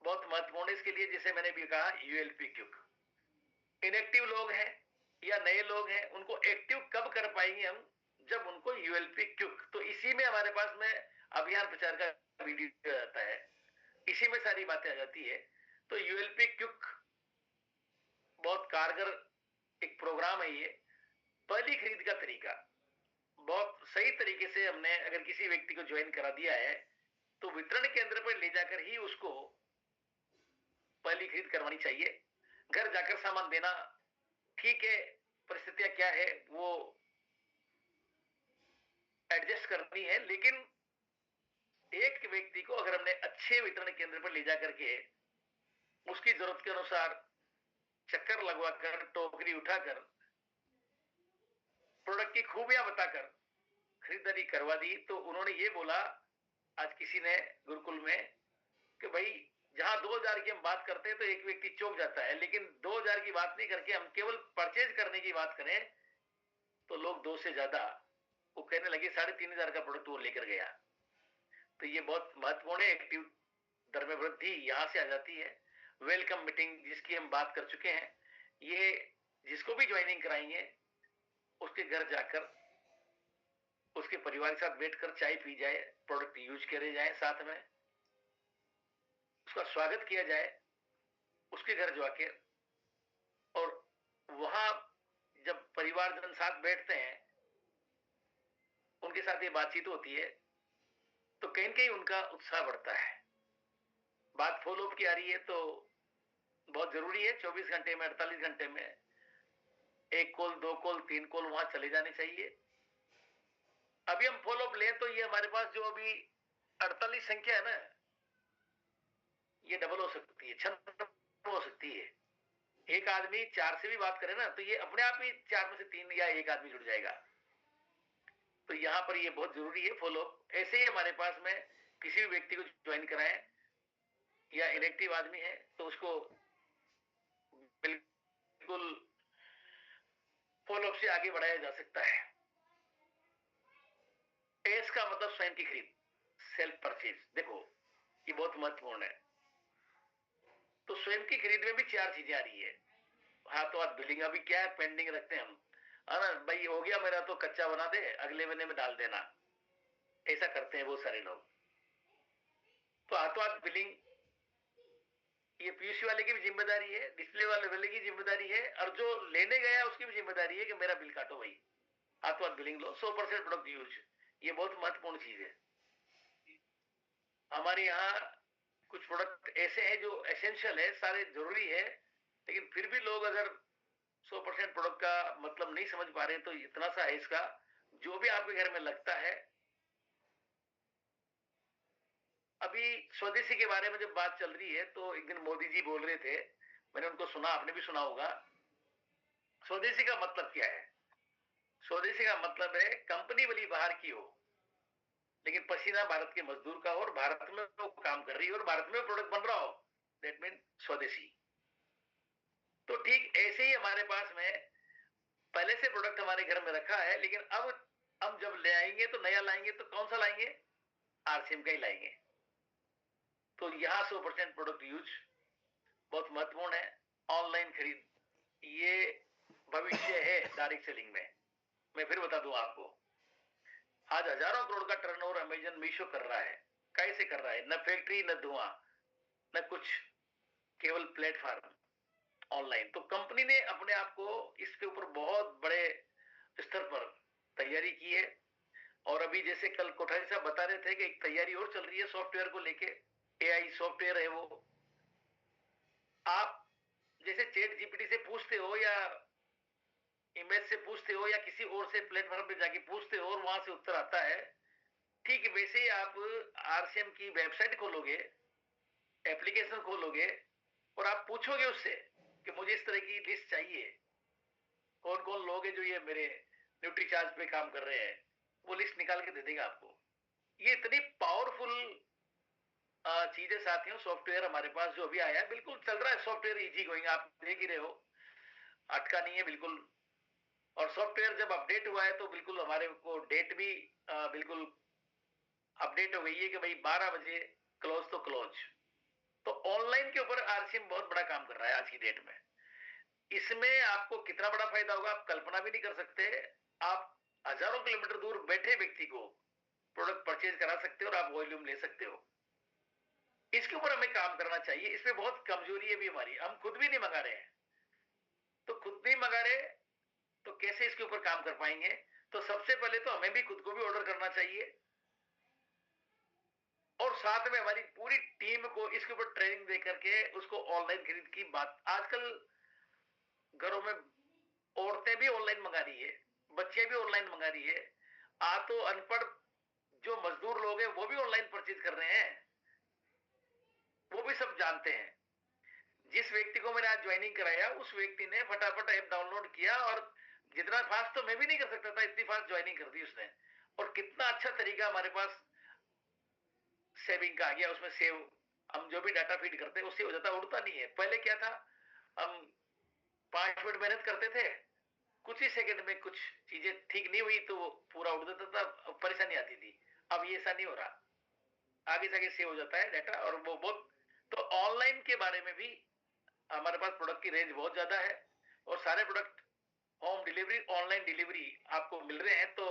Speaker 1: बहुत महत्वपूर्ण है इसके लिए। जैसे मैंने भी कहा, यूएलपी क्यूक, इनएक्टिव लोग हैं या नए लोग हैं, उनको एक्टिव कब कर पाएंगे हम? जब उनको यूएलपी क्यूक, तो इसी में हमारे पास में अभियान प्रचार का वीडियो आता है, इसी में सारी बातें आ जाती है। तो यूएलपी क्यूक बहुत कारगर एक प्रोग्राम है। ये पहली खरीद का तरीका बहुत सही तरीके से हमने अगर किसी व्यक्ति को ज्वाइन करा दिया है, तो वितरण केंद्र पर ले जाकर ही उसको पहली खरीद करवानी चाहिए। घर जाकर सामान देना ठीक है, परिस्थितियां क्या है वो एडजस्ट करनी है, लेकिन एक व्यक्ति को अगर हमने अच्छे वितरण केंद्र पर ले जाकर के उसकी जरूरत के अनुसार चक्कर लगवाकर, टोकरी उठाकर, प्रोडक्ट की खूबियां बताकर खरीदारी करवा दी, तो उन्होंने ये बोला आज किसी ने गुरुकुल में कि भाई जहां 2000 की हम बात करते हैं तो एक व्यक्ति चौंक जाता है, लेकिन 2000 की बात नहीं करके हम केवल परचेज करने की बात करें तो लोग 2 से ज्यादा, वो कहने लगे 3500 का प्रोडक्ट वो लेकर गया। तो ये बहुत महत्वपूर्ण है। एक्टिव दर में वृद्धि यहां से आ जाती है। वेलकम मीटिंग जिसकी हम बात कर चुके हैं, ये जिसको भी ज्वाइनिंग कराएंगे उसके घर जाकर उसके परिवार के साथ बैठकर चाय पी जाए, प्रोडक्ट यूज करे जाए, साथ में उसका स्वागत किया जाए उसके घर जाके। और वहां जब परिवारजन साथ बैठते हैं, उनके साथ ये बातचीत होती है, तो कहीं कहीं उनका उत्साह बढ़ता है। बात फॉलोअप की आ रही है तो बहुत जरूरी है, 24 घंटे में, 48 घंटे में 1 कॉल, 2 कॉल, 3 कॉल वहां चले जाने चाहिए। अभी हम फॉलोअप लें तो ये हमारे पास जो अभी 48 संख्या है ना, ये डबल हो सकती है, 6 हो सकती है। एक आदमी 4 से भी बात करे ना, तो ये अपने आप ही 4 में से 3 या 1 आदमी जुड़ जाएगा। तो यहां पर ये बहुत जरूरी है फॉलोअप। ऐसे ही हमारे पास में किसी भी व्यक्ति को ज्वाइन कराएं, या इलेक्टिव आदमी है तो उसको बिल्कुल फॉलोअप से आगे बढ़ाया जा सकता है। एस का मतलब स्वयं की खरीद, सेल्फ परचेज। देखो ये बहुत महत्वपूर्ण है। तो स्वयं की खरीद में भी चार चीजें आ रही है। हाथों हाथ बिलिंग, अभी क्या है, पेंडिंग रखते हैं हम, है ना, भाई हो गया मेरा तो कच्चा बना दे, अगले महीने में डाल देना, ऐसा करते हैं बहुत सारे लोग। तो हाथों हाथ बिलिंग ये पीयूसी वाले की भी जिम्मेदारी है, डिस्प्ले वाले की जिम्मेदारी है, और जो लेने गया उसकी भी जिम्मेदारी है कि मेरा बिल काटो भाई, हाथों हाथ बिलिंग लो, 100% प्रोडक्ट यूज। ये बहुत महत्वपूर्ण चीज है। हमारे यहाँ कुछ प्रोडक्ट ऐसे हैं जो एसेंशियल है, सारे जरूरी है, लेकिन फिर भी लोग अगर 100% प्रोडक्ट का मतलब नहीं समझ पा रहे, तो इतना सा है इसका, जो भी आपके घर में लगता है। अभी स्वदेशी के बारे में जब बात चल रही है, तो एक दिन मोदी जी बोल रहे थे, मैंने उनको सुना, आपने भी सुना होगा। स्वदेशी का मतलब क्या है? स्वदेशी का मतलब है कंपनी भली बाहर की हो, लेकिन पसीना भारत के मजदूर का हो, और भारत में वो काम कर रही है और भारत में प्रोडक्ट बन रहा हो, दैट मीन स्वदेशी। तो ठीक ऐसे ही हमारे पास में पहले से प्रोडक्ट हमारे घर में रखा है, लेकिन अब हम जब ले आएंगे तो नया लाएंगे, तो कौन सा लाएंगे? आरसीएम का ही लाएंगे। तो यहां 100% प्रोडक्ट यूज बहुत महत्वपूर्ण है। ऑनलाइन खरीद ये भविष्य है डायरेक्ट सेलिंग में। मैं फिर बता दूं आपको, आज हजारों करोड़ का टर्नओवर अमेजन मीशो कर रहा है। कैसे कर रहा है? न फैक्ट्री, न धुआं, न कुछ, केवल प्लेटफॉर्म ऑनलाइन। तो कंपनी ने अपने आप को इसके ऊपर बहुत बड़े स्तर पर तैयारी की है। और अभी जैसे कल कोठारी साहब बता रहे थे कि एक तैयारी और चल रही है सॉफ्टवेयर को लेके, एआई सॉफ्टवेयर है वो। आप जैसे चैट जीपीटी से पूछते हो, या इमेज से पूछते हो, या किसी और से प्लेटफॉर्म पे जाके पूछते हो और वहां से उत्तर आता है, ठीक वैसे ही आप आरसीएम की वेबसाइट खोलोगे, एप्लीकेशन खोलोगे, और आप पूछोगे उससे कि मुझे इस तरह की लिस्ट चाहिए, कौन कौन लोग हैं जो ये मेरे न्यूट्री चार्ज पे काम कर रहे हैं, वो लिस्ट निकाल के दे देगा आपको। ये इतनी पावरफुल चीज है साथियों। सॉफ्टवेयर हमारे पास जो अभी आया है, बिल्कुल चल रहा है सॉफ्टवेयर, इजी गोइंग, आप देख ही रहे हो, अटका नहीं है बिल्कुल। और सॉफ्टवेयर जब अपडेट हुआ है, तो बिल्कुल हमारे को डेट भी बिल्कुल अपडेट हो गई है कि भाई 12 बजे क्लोज तो क्लोज। तो ऑनलाइन के ऊपर आरसीएम बहुत बड़ा काम कर रहा है आज की डेट में। इसमें आपको कितना बड़ा फायदा होगा आप कल्पना भी नहीं कर सकते। आप हजारों किलोमीटर दूर बैठे व्यक्ति को प्रोडक्ट परचेज करा सकते हो और आप वॉल्यूम ले सकते हो। इसके ऊपर हमें काम करना चाहिए। इसमें बहुत कमजोरी है भी हमारी, हम खुद भी नहीं मंगा रहे हैं। तो खुद नहीं मंगा रहे तो कैसे इसके ऊपर काम कर पाएंगे? तो सबसे पहले तो हमें भी खुद को भी ऑर्डर करना चाहिए, और साथ में हमारी पूरी टीम को इसके ऊपर ट्रेनिंग दे करके उसको ऑनलाइन खरीद की बात। आजकल घरों में औरतें भी ऑनलाइन मंगा रही है, बच्चे भी ऑनलाइन मंगा रही है, तो अनपढ़ जो मजदूर लोग हैं वो भी ऑनलाइन परचेज कर रहे हैं, वो भी सब जानते हैं। जिस व्यक्ति को मैंने आज ज्वाइनिंग कराया, उस व्यक्ति ने फटाफट ऐप डाउनलोड किया, और जितना फास्ट तो मैं भी नहीं कर सकता था, इतनी फास्ट ज्वाइनिंग कर दी उसने। और कितना अच्छा तरीका हमारे पास सेविंग का आ गया। उसमें सेव, हम जो भी डाटा फीड करते हैं उससे हो जाता, उड़ता नहीं है। पहले क्या था, हम 5 मिनट मेहनत करते थे, कुछ ही सेकंड में कुछ चीजें ठीक नहीं हुई तो वो पूरा उड़ जाता था, परेशानी आती थी। अब ये ऐसा नहीं हो रहा, आगे जाके सेव हो जाता है डाटा, और वो बहुत। तो ऑनलाइन के बारे में भी हमारे पास प्रोडक्ट की रेंज बहुत ज्यादा है, और सारे product home delivery, online delivery आपको मिल रहे हैं। तो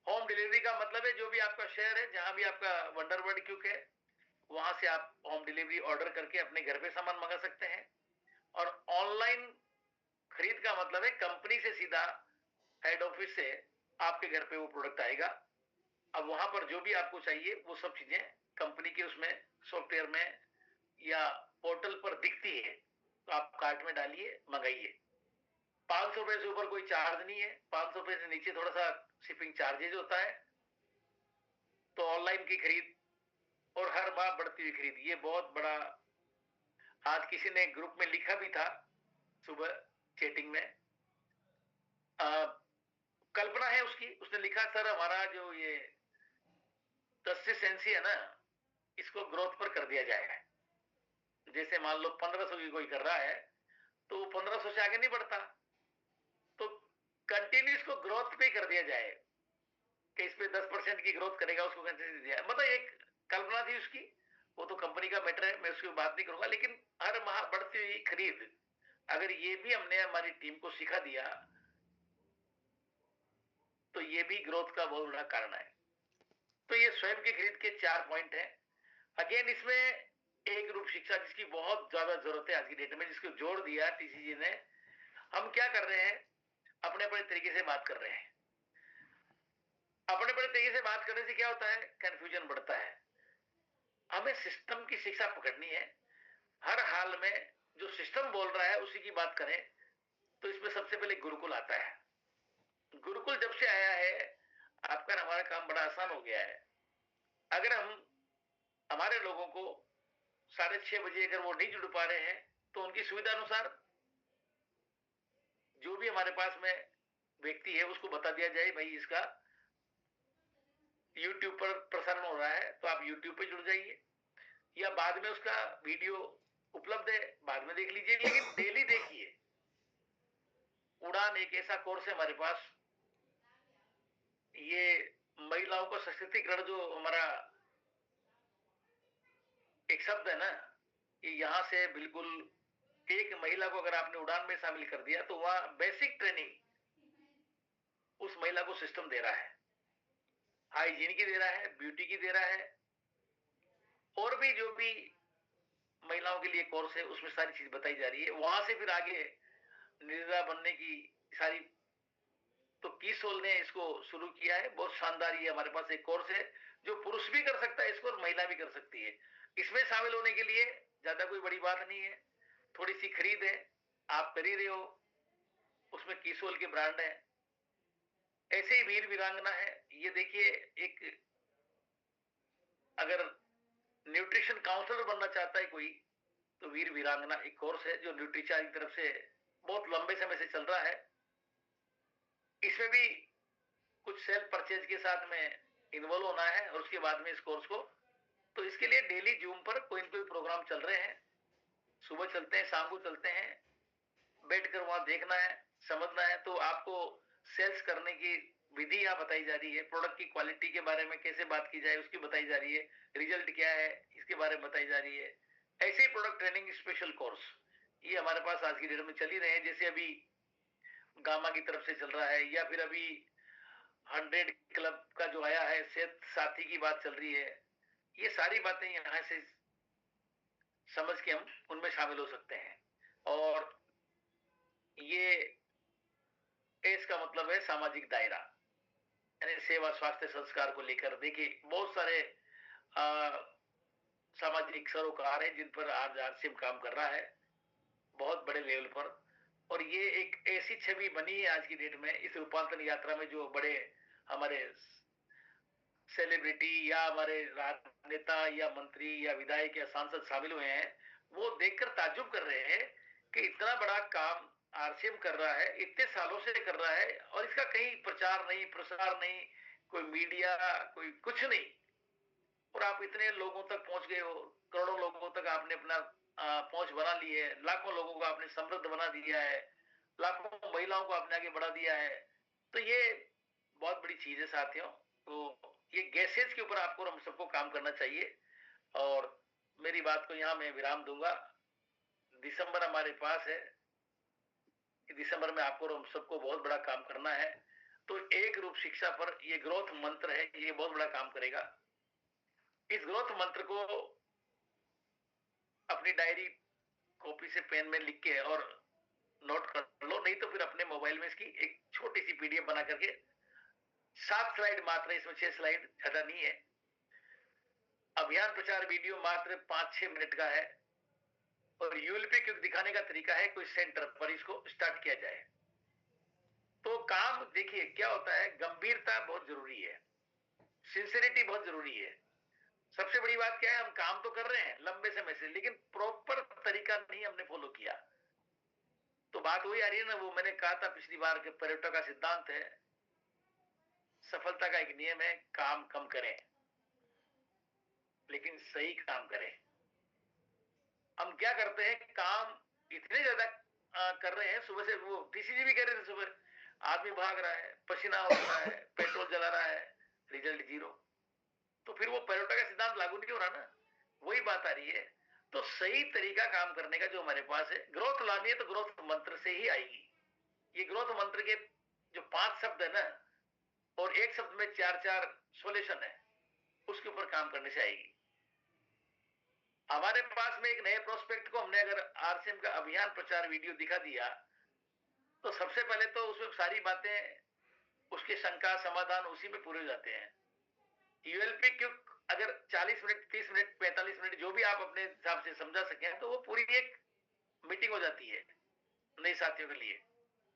Speaker 1: होम डिलीवरी का मतलब है जो भी आपका शहर है, जहां भी आपका वंडर वर्ल्ड क्यूक है, वहां से आप होम डिलीवरी ऑर्डर करके अपने घर पे सामान मंगा सकते हैं। और ऑनलाइन खरीद का मतलब है कंपनी से सीधा हेड ऑफिस से आपके घर पे वो प्रोडक्ट आएगा। अब वहां पर जो भी आपको चाहिए वो सब चीजें कंपनी के उसमें सॉफ्टवेयर में या पोर्टल पर दिखती है, तो आप कार्ट में डालिए, मंगाइए। 500 रुपए से ऊपर कोई चार्ज नहीं है, 500 रुपए से नीचे थोड़ा सा शिपिंग चार्जेज होता है। तो ऑनलाइन की खरीद और हर बार बढ़ती हुई खरीद, ये बहुत बड़ा। आज किसी ने ग्रुप में लिखा भी था सुबह चैटिंग में, कल्पना है उसकी, उसने लिखा, सर हमारा जो ये कंसिस्टेंसी है ना, इसको ग्रोथ पर कर दिया जाएगा। जैसे मान लो 1500 की कोई कर रहा है, तो वो 1500 से आगे नहीं बढ़ता। तो कंटिन्यू इसको ग्रोथ पे कर दिया जाए कि इस पे 10% की ग्रोथ करेगा, उसको कंटिन्यू दिया, मतलब एक कल्पना थी उसकी। वो तो कंपनी का मैटर है, मैं उसकी बात नहीं करूंगा, लेकिन हर माह बढ़ती हुई खरीद, अगर ये भी हमने हमारी टीम को सिखा दिया तो ये भी ग्रोथ का बहुत बड़ा कारण है। तो ये स्वयं की खरीद के 4 पॉइंट हैं। अगेन इसमें एक रूप शिक्षा जिसकी बहुत ज्यादा जरूरत है आज की डेट में, जिसको जोड़ दिया टीसीजी ने। हम क्या कर रहे हैं, अपने अपने तरीके से बात कर रहे हैं। अपने अपने तरीके से बात करने से क्या होता है, कंफ्यूजन बढ़ता है। हमें सिस्टम की शिक्षा पकड़नी है। हर हाल में जो सिस्टम बोल रहा है उसी की बात करें। तो इसमें सबसे पहले गुरुकुल आता है। गुरुकुल जब से आया है, आपका हमारा काम बड़ा आसान हो गया है। अगर हम हमारे लोगों को 6:30 बजे अगर वो नहीं जुड़ पा रहे हैं, तो उनकी सुविधा अनुसार जो भी हमारे पास में व्यक्ति है उसको बता दिया जाए, भाई इसका YouTube पर प्रसारण हो रहा है तो आप YouTube पे जुड़ जाइए, या बाद में उसका वीडियो उपलब्ध है, बाद में देख लीजिए, लेकिन डेली देखिए। उड़ान एक ऐसा कोर्स है हमारे पास, ये महिलाओं का सशक्तिकरण जो हमारा एक शब्द है ना, ये यहां से बिल्कुल एक महिला को अगर आपने उड़ान में शामिल कर दिया तो वहां बेसिक ट्रेनिंग उस महिला को सिस्टम दे रहा है, हाइजीन की दे रहा है, ब्यूटी की दे रहा है, और भी जो भी महिलाओं के लिए कोर्स है उसमें सारी चीज बताई जा रही है। वहां से फिर आगे निर्दा बनने की सारी, तो कीसोल ने इसको शुरू किया है, बहुत शानदार। ये हमारे पास एक कोर्स है जो पुरुष भी कर सकता है इसको और महिला भी कर सकती है। इसमें शामिल होने के लिए ज्यादा कोई बड़ी बात नहीं है, थोड़ी सी खरीद है, आप कर ही रहे हो, उसमें कीसोल के ब्रांड है। ऐसे ही वीर वीरांगना है, ये देखिए, एक अगर न्यूट्रिशन काउंसलर बनना चाहता है कोई, तो वीर वीरांगना एक कोर्स है जो न्यूट्रीचार्ज की तरफ से बहुत लंबे समय से चल रहा है। इसमें भी कुछ सेल्फ परचेज के साथ में इन्वॉल्व होना है और उसके बाद में इस कोर्स को, तो इसके लिए डेली जूम पर कोई न कोई प्रोग्राम चल रहे हैं। सुबह चलते हैं, शाम को चलते हैं, बैठकर वहां देखना है, समझना है। तो आपको सेल्स करने की विधि यहाँ बताई जा रही है, प्रोडक्ट की क्वालिटी के बारे में कैसे बात की जाए उसकी बताई जा रही है, रिजल्ट क्या है इसके बारे में बताई जा रही है। ऐसे ही प्रोडक्ट ट्रेनिंग स्पेशल कोर्स ये हमारे पास आज की डेट में चल ही रहे हैं। जैसे अभी गामा की तरफ से चल रहा है, या फिर अभी 100 क्लब का जो आया है, सेहत साथी की बात चल रही है। ये सारी बातें यहाँ से समझ के हम उनमें शामिल हो सकते हैं। और ये एस का मतलब है सामाजिक दायरा, यानी सेवा स्वास्थ्य संस्कार को लेकर। देखिए बहुत सारे सामाजिक सरोकार है जिन पर आज आरसीएम काम कर रहा है बहुत बड़े लेवल पर। और ये एक ऐसी छवि बनी है आज की डेट में इस रूपांतरण यात्रा में, जो बड़े हमारे सेलिब्रिटी या हमारे राजनेता या मंत्री या विधायक या सांसद शामिल हुए हैं, वो देखकर ताज्जुब कर रहे हैं कि इतना बड़ा काम आरसीएम कर रहा है, इतने सालों से कर रहा है, और इसका कहीं प्रचार नहीं, प्रसार नहीं, कोई मीडिया, कोई कुछ नहीं। और आप इतने लोगों तक पहुंच गए हो, करोड़ों लोगों तक आपने अपना पहुंच बना ली है, लाखों लोगों को आपने समृद्ध बना दिया है, लाखों महिलाओं को आपने आगे बढ़ा दिया है। तो ये बहुत बड़ी चीज है साथियों। तो ये गैसेज के ऊपर आपको हम सबको काम करना चाहिए। और मेरी बात को यहाँ मैं विराम दूंगा। दिसंबर हमारे पास है, दिसंबर में आपको और हम सबको बहुत बड़ा काम करना है। तो एक रूप शिक्षा पर ये ग्रोथ मंत्र है, ये बहुत बड़ा काम करेगा। इस ग्रोथ मंत्र को अपनी डायरी कॉपी से पेन में लिख के और नोट कर लो, नहीं तो फिर अपने मोबाइल में इसकी एक छोटी सी पीडीएफ बना करके, 7 स्लाइड मात्र, इसमें 6 स्लाइड, ज्यादा नहीं है। अभियान प्रचार वीडियो मात्र 5-6 मिनट का है, और यूएलपी क्यों दिखाने का तरीका है, कोई सेंटर पर इसको स्टार्ट किया जाए। तो काम देखिए क्या होता है, गंभीरता बहुत जरूरी है, सिंसियरिटी बहुत जरूरी है। सबसे बड़ी बात क्या है, हम काम तो कर रहे हैं लंबे समय से, लेकिन प्रॉपर तरीका नहीं हमने फॉलो किया। तो बात वही आ रही है ना, वो मैंने कहा था पिछली बार के पर्यटक का सिद्धांत है, सफलता का एक नियम है, काम कम करें लेकिन सही काम करें। हम क्या करते हैं, काम इतने ज्यादा कर रहे हैं सुबह से। वो टीसीजी भी कह रहे थे सुबह, आदमी भाग रहा है, पसीना हो रहा है, पेट्रोल जला रहा है, रिजल्ट जीरो। तो फिर वो पेरोटा का सिद्धांत लागू नहीं हो रहा ना। वही बात आ रही है। तो सही तरीका काम करने का जो हमारे पास है, ग्रोथ लानी है तो ग्रोथ मंत्र से ही आएगी। ये ग्रोथ मंत्र के जो 5 शब्द है ना, और एक शब्द में 4-4 सॉल्यूशन है, उसके ऊपर काम करने से आएगी। हमारे पास में एक नए प्रोस्पेक्ट को हमने अगर आरसीएम का अभियान प्रचार वीडियो दिखा दिया, तो सबसे पहले तो उसमें सारी बातें, उसके शंका समाधान उसी में पूरे हो जाते हैं। यूएलपी क्यों, अगर 40 मिनट, 30 मिनट, 45 मिनट जो भी आप अपने हिसाब से समझा सकें, तो वो पूरी एक मीटिंग हो जाती है नए साथियों के लिए।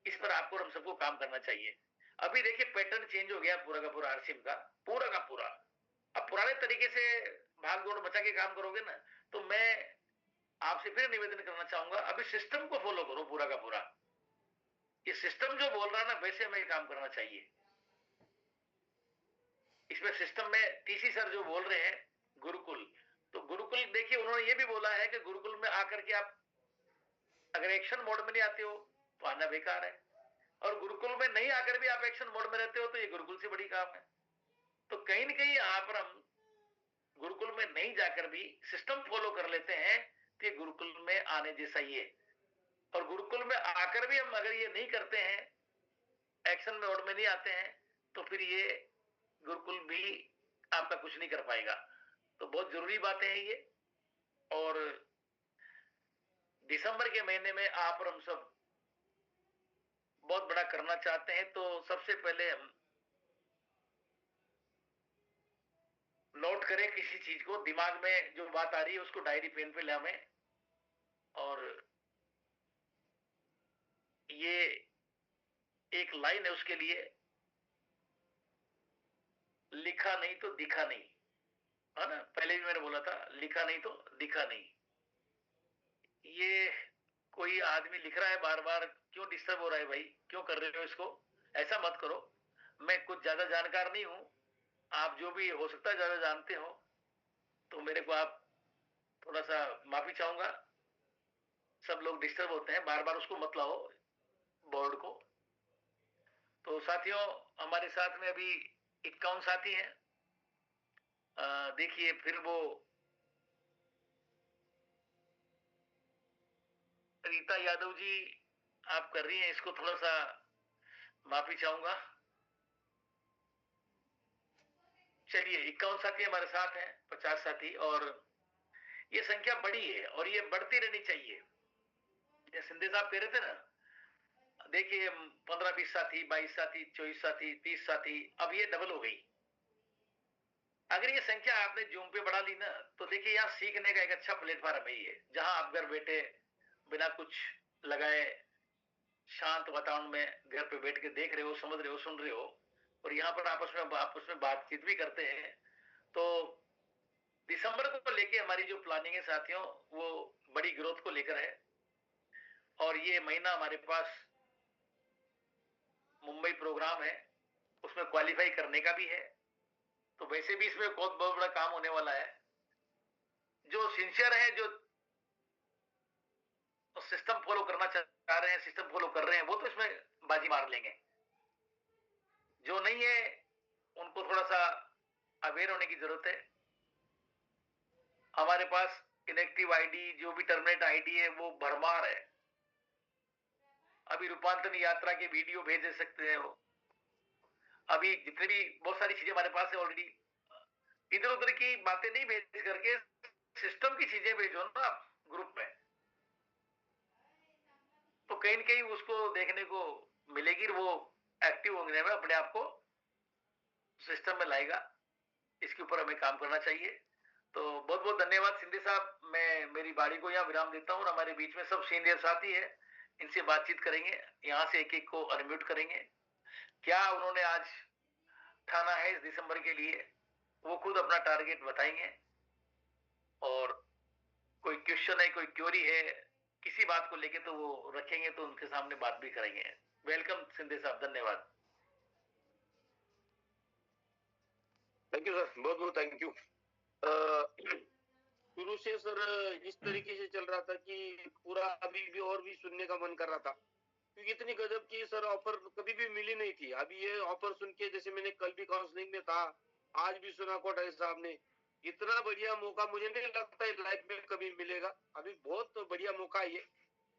Speaker 1: इस पर आपको और हम सबको काम करना चाहिए। अभी देखिए पैटर्न चेंज हो गया पूरा का पूरा आरसीएम का पूरा। अब पुराने तरीके से भाग दौड़ मचा के काम करोगे ना, तो मैं आपसे फिर निवेदन करना चाहूंगा, अभी सिस्टम को फॉलो करो पूरा का पूरा। ये सिस्टम जो बोल रहा है ना, वैसे हमें काम करना चाहिए। इसमें सिस्टम में टीसी सर जो बोल रहे हैं गुरुकुल, तो गुरुकुल देखिए उन्होंने ये भी बोला है कि गुरुकुल में आकर के आप अगर एक्शन मोड में नहीं आते हो तो आना बेकार है, और गुरुकुल में नहीं आकर भी आप एक्शन मोड में रहते हो तो ये गुरुकुल से बड़ी काम है। तो कहीं ना कहीं यहाँ पर हम गुरुकुल में नहीं जाकर भी सिस्टम फॉलो कर लेते हैं, तो ये गुरुकुल में आने जैसा ही है। और गुरुकुल में आकर भी हम अगर ये नहीं करते हैं, एक्शन मोड में नहीं आते हैं, तो फिर ये गुरुकुल भी आपका कुछ नहीं कर पाएगा। तो बहुत जरूरी बातें हैं ये। और दिसंबर के महीने में आप और हम सब बहुत बड़ा करना चाहते हैं, तो सबसे पहले हम नोट करें किसी चीज को, दिमाग में जो बात आ रही है उसको डायरी पेन पे लाएं। और ये एक लाइन है उसके लिए, लिखा नहीं तो दिखा नहीं, है ना। पहले भी मैंने बोला था, लिखा नहीं तो दिखा नहीं। ये कोई आदमी लिख रहा है बार बार, क्यों डिस्टर्ब हो रहा है भाई, क्यों कर रहे हो इसको? ऐसा मत करो। मैं कुछ ज्यादा जानकार नहीं हूं, आप जो भी हो सकता है ज्यादा जानते हो, तो मेरे को आप थोड़ा सा माफी चाहूंगा। सब लोग डिस्टर्ब होते हैं, बार बार उसको मत लाओ बोर्ड को। तो साथियों, हमारे साथ में अभी 51 साथी हैं। देखिए फिर वो रीता यादव जी आप कर रही हैं, इसको थोड़ा सा माफी चाहूंगा। चलिए 51 साथी हमारे साथ हैं, 50 साथी, और ये संख्या बड़ी है और ये बढ़ती रहनी चाहिए। सिंधे साहब कह रहे थे ना, देखिए 15-20 साथी, 22 साथी, 24 साथी, 30 साथी, अब ये डबल हो गई। अगर ये संख्या आपने जूम पे बढ़ा ली ना, तो देखिए यहाँ सीखने का एक अच्छा प्लेटफॉर्म है ये, जहां आप घर बैठे बिना कुछ लगाए शांत वातावरण में घर पे बैठ के देख रहे हो, समझ रहे हो, सुन रहे हो, और यहाँ पर आपस में बातचीत भी करते हैं। तो दिसंबर को लेके हमारी जो प्लानिंग है साथियों, वो बड़ी ग्रोथ को लेकर है। और ये महीना हमारे पास मुंबई प्रोग्राम है, उसमें क्वालिफाई करने का भी है। तो वैसे भी इसमें बहुत बहुत बड़ा काम होने वाला है। जो सिंसियर है, जो सिस्टम फॉलो करना चाह रहे हैं, सिस्टम फॉलो कर रहे हैं, वो तो इसमें बाजी मार लेंगे। जो नहीं है उनको थोड़ा सा अवेयर होने की जरूरत है। हमारे पास इनएक्टिव आईडी, जो भी टर्मिनेट आईडी है, वो भरमार है। अभी रूपांतरण यात्रा के वीडियो भेज सकते हैं वो। अभी जितने भी बहुत सारी चीजें हमारे पास है ऑलरेडी। इधर उधर की बातें नहीं भेज करके सिस्टम की चीजें भेजो ना आप ग्रुप में, तो कहीं न कहीं उसको देखने को मिलेगी, वो एक्टिव होने में अपने आप को सिस्टम में लाएगा। इसके ऊपर हमें काम करना चाहिए। तो बहुत बहुत धन्यवाद सिंधे साहब। मैं मेरी बारी को यहाँ विराम देता हूँ, और हमारे बीच में सब सीनियर साथी है, इनसे बातचीत करेंगे। यहाँ से एक एक को अनम्यूट करेंगे। क्या उन्होंने आज ठाना है इस दिसंबर के लिए, वो खुद अपना टारगेट बताएंगे। और कोई क्वेश्चन है, कोई क्वेरी है किसी बात को लेके, तो वो रखेंगे, तो उनके सामने बात भी करेंगे। वेलकम सिंधे साहब, धन्यवाद।
Speaker 2: थैंक यू सर, बहुत बहुत थैंक यू। शुरू से सर इस तरीके से चल रहा था कि पूरा अभी भी और भी सुनने का मन कर रहा था, क्योंकि इतनी गजब की सर ऑफर कभी भी मिली नहीं थी। अभी ये ऑफर सुन के, जैसे मैंने कल भी काउंसलिंग में था, आज भी सुना कोठारी साहब ने, इतना बढ़िया मौका मुझे नहीं लगता है लाइफ में कभी मिलेगा। अभी बहुत बढ़िया मौका है ये,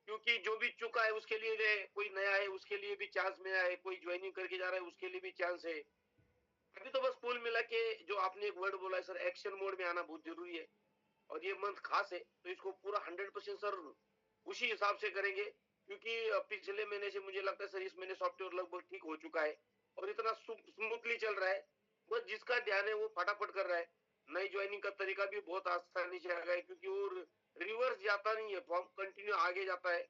Speaker 2: क्योंकि जो भी चुका है उसके लिए, कोई नया है उसके लिए भी चांस मिला है, कोई ज्वाइनिंग करके जा रहा है उसके लिए भी चांस है। अभी तो बस कुल मिला के जो आपने एक वर्ड बोला है सर, एक्शन मोड में आना बहुत जरूरी है। और ये मंथ खास है, तो इसको पूरा 100% सर उसी हिसाब से करेंगे, क्योंकि पिछले महीने से मुझे लगता है सर इस महीने सॉफ्टवेयर लगभग ठीक हो चुका है और इतना स्मूथली चल रहा है। बस जिसका ध्यान है वो फटाफट कर रहा है। नई ज्वाइनिंग का तरीका भी बहुत आसानी से आ गया है, क्योंकि वो रिवर्स जाता नहीं है, फॉर्म कंटिन्यू आगे जाता है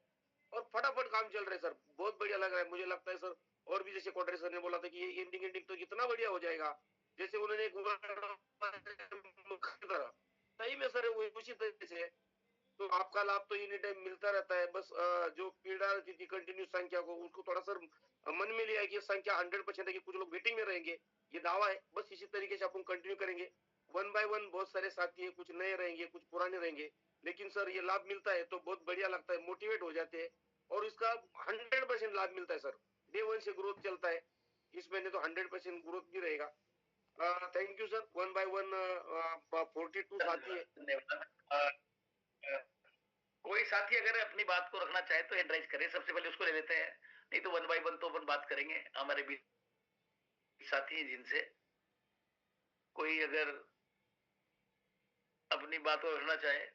Speaker 2: और फटाफट काम चल रहा है सर। बहुत बढ़िया लग रहा है मुझे लगता है सर। और भी जैसे कोटरे सर ने बोला था कि ये एंडिंग एंडिंग तो कितना बढ़िया हो जाएगा, जैसे उन्होंने एक सही में सर वो उसी तरीके से। तो आपका लाभ तो एनी टाइम मिलता रहता है। बस जो पीड़ा रहती थी कंटिन्यू संख्या को, उसको थोड़ा सर मन में लिया कि संख्या 100% है, कि कुछ लोग वेटिंग में रहेंगे, ये दावा है। बस इसी तरीके से अपन कंटिन्यू करेंगे। वन बाय वन बहुत सारे साथी है, कुछ नए रहेंगे कुछ पुराने रहेंगे, लेकिन सर ये लाभ मिलता है तो बहुत बढ़िया लगता है, मोटिवेट हो जाते हैं। और इसका 100% लाभ मिलता है सर। डे वन से ग्रोथ चलता है, इस महीने तो 100% ग्रोथ भी रहेगा। Thank you sir. One by one 42 साथी है।
Speaker 1: धन्यवाद। कोई साथी अगर अपनी बात को रखना चाहे तो हैंड राइज करे, सबसे पहले उसको ले लेते हैं, नहीं तो वन बाय वन तो अपन बात करेंगे। हमारे भी साथी हैं जिनसे कोई अगर अपनी बात को रखना चाहे।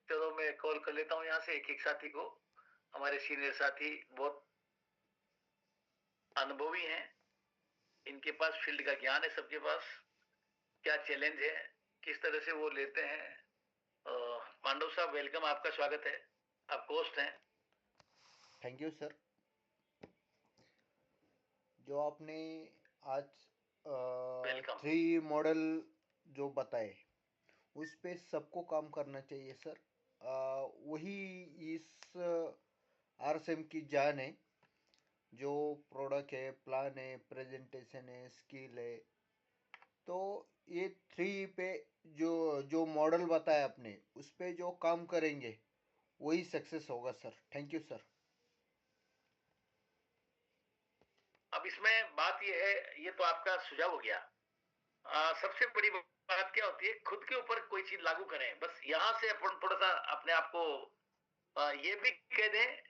Speaker 1: चलो मैं कॉल कर लेता हूँ यहाँ से एक एक साथी को। हमारे सीनियर साथी बहुत अनुभवी हैं, इनके पास फील्ड का ज्ञान है, सबके पास क्या चैलेंज है, किस तरह से वो लेते हैं। पांडव साहब वेलकम, आपका स्वागत है, आप होस्ट हैं।
Speaker 3: Thank you sir. जो आपने आज
Speaker 1: वेलकम।
Speaker 3: 3 मॉडल जो बताए उस पे सबको काम करना चाहिए सर। वही इस आरएसएम की जान है। जो प्रोडक्ट है, प्लान है, प्रेजेंटेशन है, स्किल है, तो ये 3 पे जो जो मॉडल बताया आपने उस पे जो काम करेंगे वही सक्सेस होगा सर। Thank you sir.
Speaker 1: अब इसमें बात ये है, ये तो आपका सुझाव हो गया। सबसे बड़ी बात क्या होती है, खुद के ऊपर कोई चीज लागू करें। बस यहाँ से अपन थोड़ा सा अपने आप को ये भी कह दें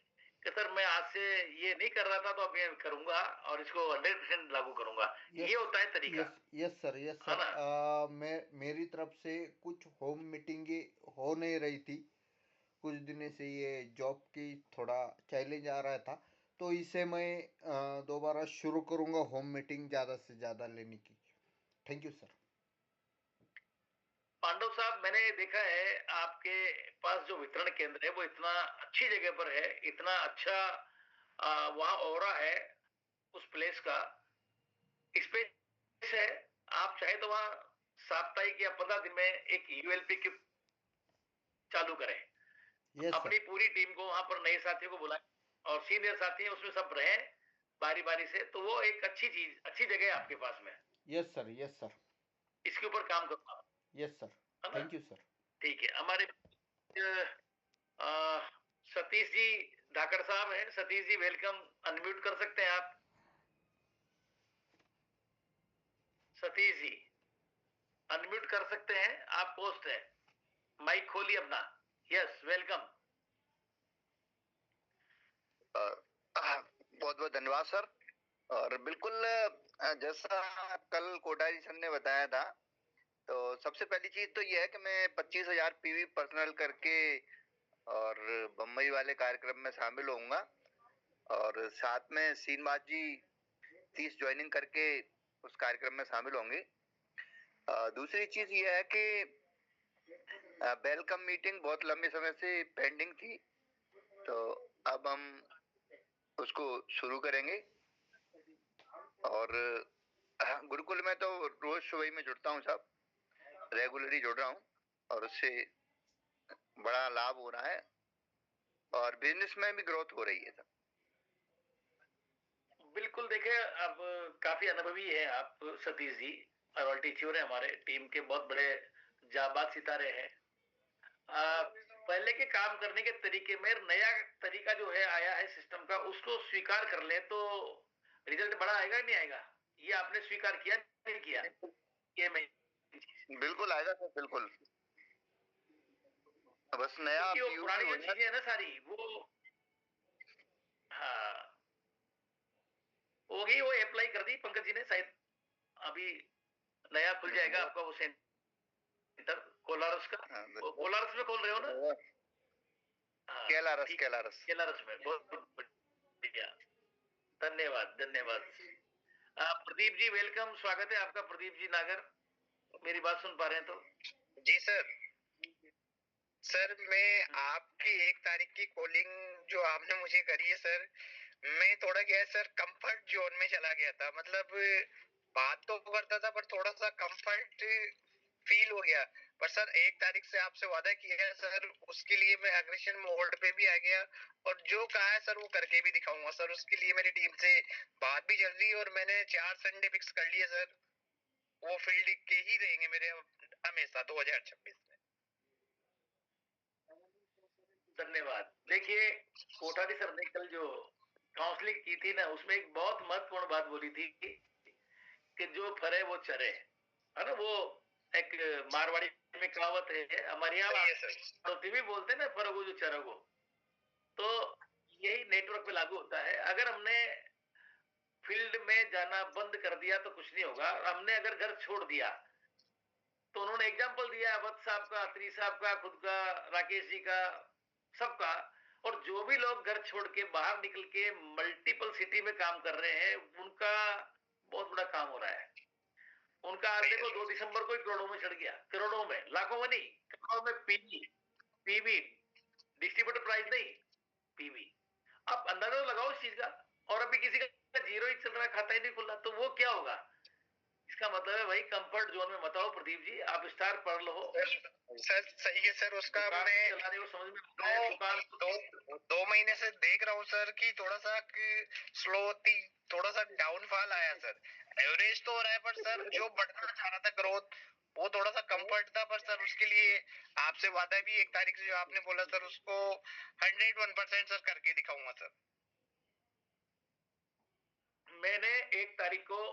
Speaker 1: कि सर मैं आज से ये नहीं कर रहा था तो अब मैं करूंगा और इसको 100% लागू करूंगा। ये होता है तरीका,
Speaker 3: यस यस सर, यस
Speaker 1: है
Speaker 3: सर।
Speaker 1: ना।
Speaker 3: मेरी तरफ से कुछ होम मीटिंग हो नहीं रही थी कुछ दिन से। ये जॉब की थोड़ा चैलेंज आ रहा था, तो इसे मैं दोबारा शुरू करूंगा होम मीटिंग ज़्यादा से ज़्यादा लेने की। Thank you sir.
Speaker 1: पांडव साहब, मैंने देखा है आपके पास जो वितरण केंद्र है वो इतना अच्छी जगह पर है, इतना अच्छा वहां ऑरा है उस प्लेस का, स्पेस है। आप चाहे तो वहां साप्ताहिक या 15 दिन में एक यूएलपी की चालू करें,
Speaker 3: यस
Speaker 1: अपनी
Speaker 3: सर।
Speaker 1: पूरी टीम को वहां पर नए साथियों को बुलाएं और सीनियर साथी हैं उसमें सब रहे बारी बारी से, तो वो एक अच्छी चीज, अच्छी जगह है आपके पास में।
Speaker 3: यस सर, यस सर,
Speaker 1: इसके ऊपर काम करो,
Speaker 3: यस सर।
Speaker 1: है ना।
Speaker 3: Thank you sir.
Speaker 1: ठीक है। हमारे अ, सतीश जी धाकड़ साहब हैं। सतीश जी वेलकम, अनम्यूट कर सकते हैं आप। सतीश जी अनम्यूट कर सकते हैं, आप पोस्ट है, माइक खोलिए अपना। Yes welcome.
Speaker 4: बहुत बहुत धन्यवाद सर। और बिल्कुल जैसा कल कोठारी सर ने बताया था, तो सबसे पहली चीज तो यह है कि मैं 25,000 पीवी पर्सनल करके और बम्बई वाले कार्यक्रम में शामिल होऊंगा, और साथ में सीनबाज जी 30 ज्वाइनिंग करके उस कार्यक्रम में शामिल होंगे। दूसरी चीज यह है कि वेलकम मीटिंग बहुत लंबे समय से पेंडिंग थी, तो अब हम उसको शुरू करेंगे। और गुरुकुल में तो रोज सुबह में जुड़ता हूँ साहब, रेगुलरली जुड़ रहा हूँ और उससे बड़ा लाभ हो रहा है। और बिजनेस में भी ग्रोथ हो रही है सर।
Speaker 1: बिल्कुल, देखिए अब काफी अनुभवी है आप सतीश जी, रॉयल्टी च्योर है, हमारे टीम के बहुत बड़े जाबाज सितारे हैं। पहले के काम करने के तरीके में नया तरीका जो है आया है सिस्टम का, उसको स्वीकार कर ले तो रिजल्ट बड़ा आएगा नहीं आएगा, ये आपने स्वीकार किया नहीं किया? ये मैं
Speaker 4: बिल्कुल आएगा सर, बिल्कुल। बस नया
Speaker 1: क्योंकि वो
Speaker 4: PUC
Speaker 1: पुरानी
Speaker 4: हो
Speaker 1: जो
Speaker 4: जाए।
Speaker 1: चीजें है ना सारी वो, हाँ, होगी, वो अप्लाई कर दी पंकज जी ने शायद, अभी नया खुल जाएगा आपका वो सेंटर कोलारस का।
Speaker 4: हाँ,
Speaker 1: कोलारस में खोल रहे हो ना? हाँ,
Speaker 4: केलारस
Speaker 1: ठीक,
Speaker 4: केलारस।
Speaker 1: केलारस में, बहुत बढ़िया, धन्यवाद धन्यवाद। प्रदीप जी वेलकम, स्वागत है आपका। प्रदीप जी नागर, मेरी बात सुन पा रहे हैं तो?
Speaker 5: जी सर। सर मैं आपकी 1 तारीख की कॉलिंग जो आपने मुझे करी है सर, मैं थोड़ा क्या है सर, कंफर्ट जोन में चला गया था। मतलब बात तो करता था पर थोड़ा सा कंफर्ट फील हो गया। पर सर 1 तारीख से आपसे वादा किया है सर, उसके लिए मैं अग्रेशन मोड पे भी आ गया, और जो कहा है सर वो करके भी दिखाऊंगा सर। उसके लिए मेरी टीम से बात भी चल रही है और मैंने 4 संडे फिक्स कर लिए सर। वो फील्ड के ही रहेंगे मेरे हमेशा 2026 में।
Speaker 1: धन्यवाद। देखिए कोठारी सर ने कल जो काउंसलिंग की थी ना, उसमें एक बहुत महत्वपूर्ण बात बोली थी कि जो फरे वो चरे, है ना? वो एक मारवाड़ी में कहावत है, हमारे यहाँ भी बोलते हैं ना, फरगो जो चरगो। तो यही नेटवर्क पे लागू होता है। अगर हमने फील्ड में जाना बंद कर दिया तो कुछ नहीं होगा। हमने अगर घर छोड़ दिया, तो उन्होंने एग्जाम्पल दिया वत्स साहब का, अत्री साहब का, खुद का, राकेश जी का, सबका। और जो भी लोग घर छोड़ के बाहर निकल के मल्टीपल सिटी में काम कर रहे हैं, उनका बहुत बड़ा काम हो रहा है। उनका आज देखो 2 दिसंबर को ही करोड़ों में चढ़ गया, करोड़ों में, लाखों में नहीं, करोड़ों में। पीवी डिस्ट्रीब्यूटर प्राइस नहीं, पीवी। आप अंदाजा तो लगाओ इस चीज का। और अभी किसी का जीरो ही चल रहा है, खाता ही नहीं खुल रहा, तो वो क्या होगा? इसका मतलब है भाई कंफर्ट जोन में मत आओ। प्रदीप जी आप स्टार पढ़ लो।
Speaker 5: सर सही है सर, उसका मैं
Speaker 1: चला रहे हो, समझ में आता है। दुकान
Speaker 5: दो महीने से देख रहा हूँ सर कि थोड़ा सा स्लो, थोड़ा सा डाउनफॉल आया सर। एवरेज तो हो रहा है पर सर जो बढ़ना चाह रहा था ग्रोथ, वो थोड़ा सा कंफर्ट था। पर सर उसके लिए आपसे वादा भी 1 तारीख से जो आपने बोला सर, उसको 101% सर करके दिखाऊंगा सर।
Speaker 1: मैंने 1 तारीख को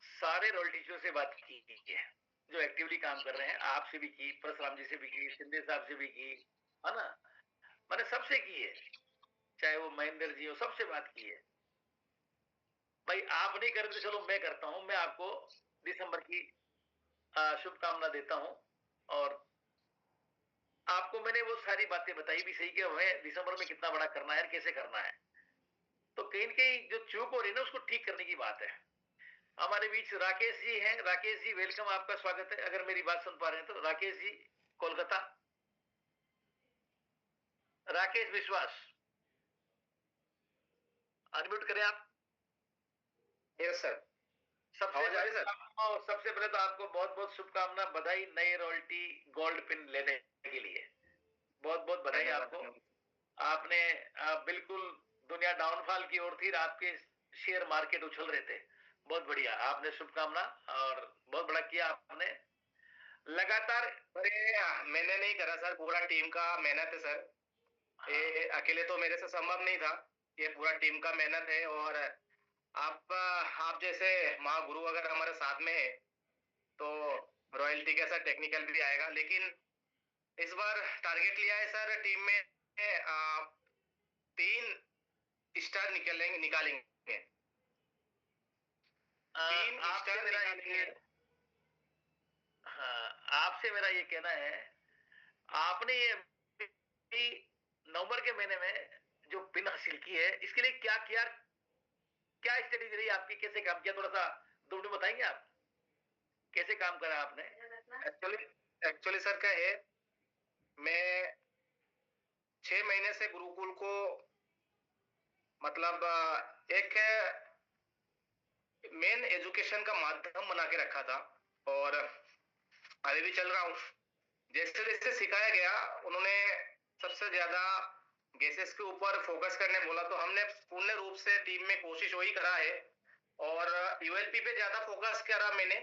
Speaker 1: सारे रोल टीचर से बात की है जो एक्टिवली काम कर रहे हैं, आपसे भी की, परशुराम जी से भी की, शिंदे साहब से भी की, है ना? मैंने सबसे की है, चाहे वो महेंद्र जी हो, सबसे बात की है। भाई आप नहीं करते, चलो मैं करता हूं। मैं आपको दिसंबर की शुभकामना देता हूं। और आपको मैंने वो सारी बातें बताई भी सही कि हमें दिसंबर में कितना बड़ा करना है, कैसे करना है। तो कहीं न कहीं जो चूक हो रही है ना, उसको ठीक करने की बात है। हमारे बीच राकेश जी हैं। राकेश जी वेलकम, आपका स्वागत है। अगर मेरी बात सुन पा रहे हैं तो राकेश जी, कोलकाता। राकेश विश्वास, अनम्यूट करें आप।
Speaker 5: Yes sir.
Speaker 1: सबसे पहले तो आपको बहुत बहुत शुभकामना, बधाई नए रॉयल्टी गोल्ड पिन लेने के लिए। बहुत बहुत बधाई आपको। आपने बिल्कुल, दुनिया डाउनफॉल की ओर थी, आपके शेयर मार्केट उछल रहे थे। बहुत बढ़िया, आपने शुभकामना और बहुत बड़ा किया आपने लगातार।
Speaker 5: अरे मैंने नहीं करा सर, पूरा टीम का मेहनत है सर। ये अकेले तो मेरे से संभव नहीं था, ये पूरा टीम का मेहनत है। और आप जैसे महागुरु अगर हमारे साथ में है तो रॉयल्टी के साथ टेक्निकल भी आएगा। लेकिन इस बार टारगेट लिया है सर टीम में 3 स्टार निकालेंगे। 3 स्टार निकालेंगे।
Speaker 1: हाँ, आपसे मेरा ये कहना है, आपने ये नवंबर के महीने में जो पिन हासिल की है, इसके लिए क्या किया, क्या स्ट्रेटेजी रही आपकी, कैसे काम किया? थोड़ा सा 2 मिनट बताएंगे आप, कैसे काम करा आपने?
Speaker 5: एक्चुअली सर क्या है, मैं 6 महीने से गुरुकुल को मतलब एक मेन एजुकेशन का माध्यम बना के रखा था, और अभी भी चल रहा हूँ। जैसे जैसे सिखाया गया, उन्होंने सबसे ज्यादा
Speaker 1: गैसेस के ऊपर फोकस करने बोला तो हमने पूर्ण रूप से टीम में कोशिश वही करा है और यूएलपी पे ज्यादा फोकस करा मैंने।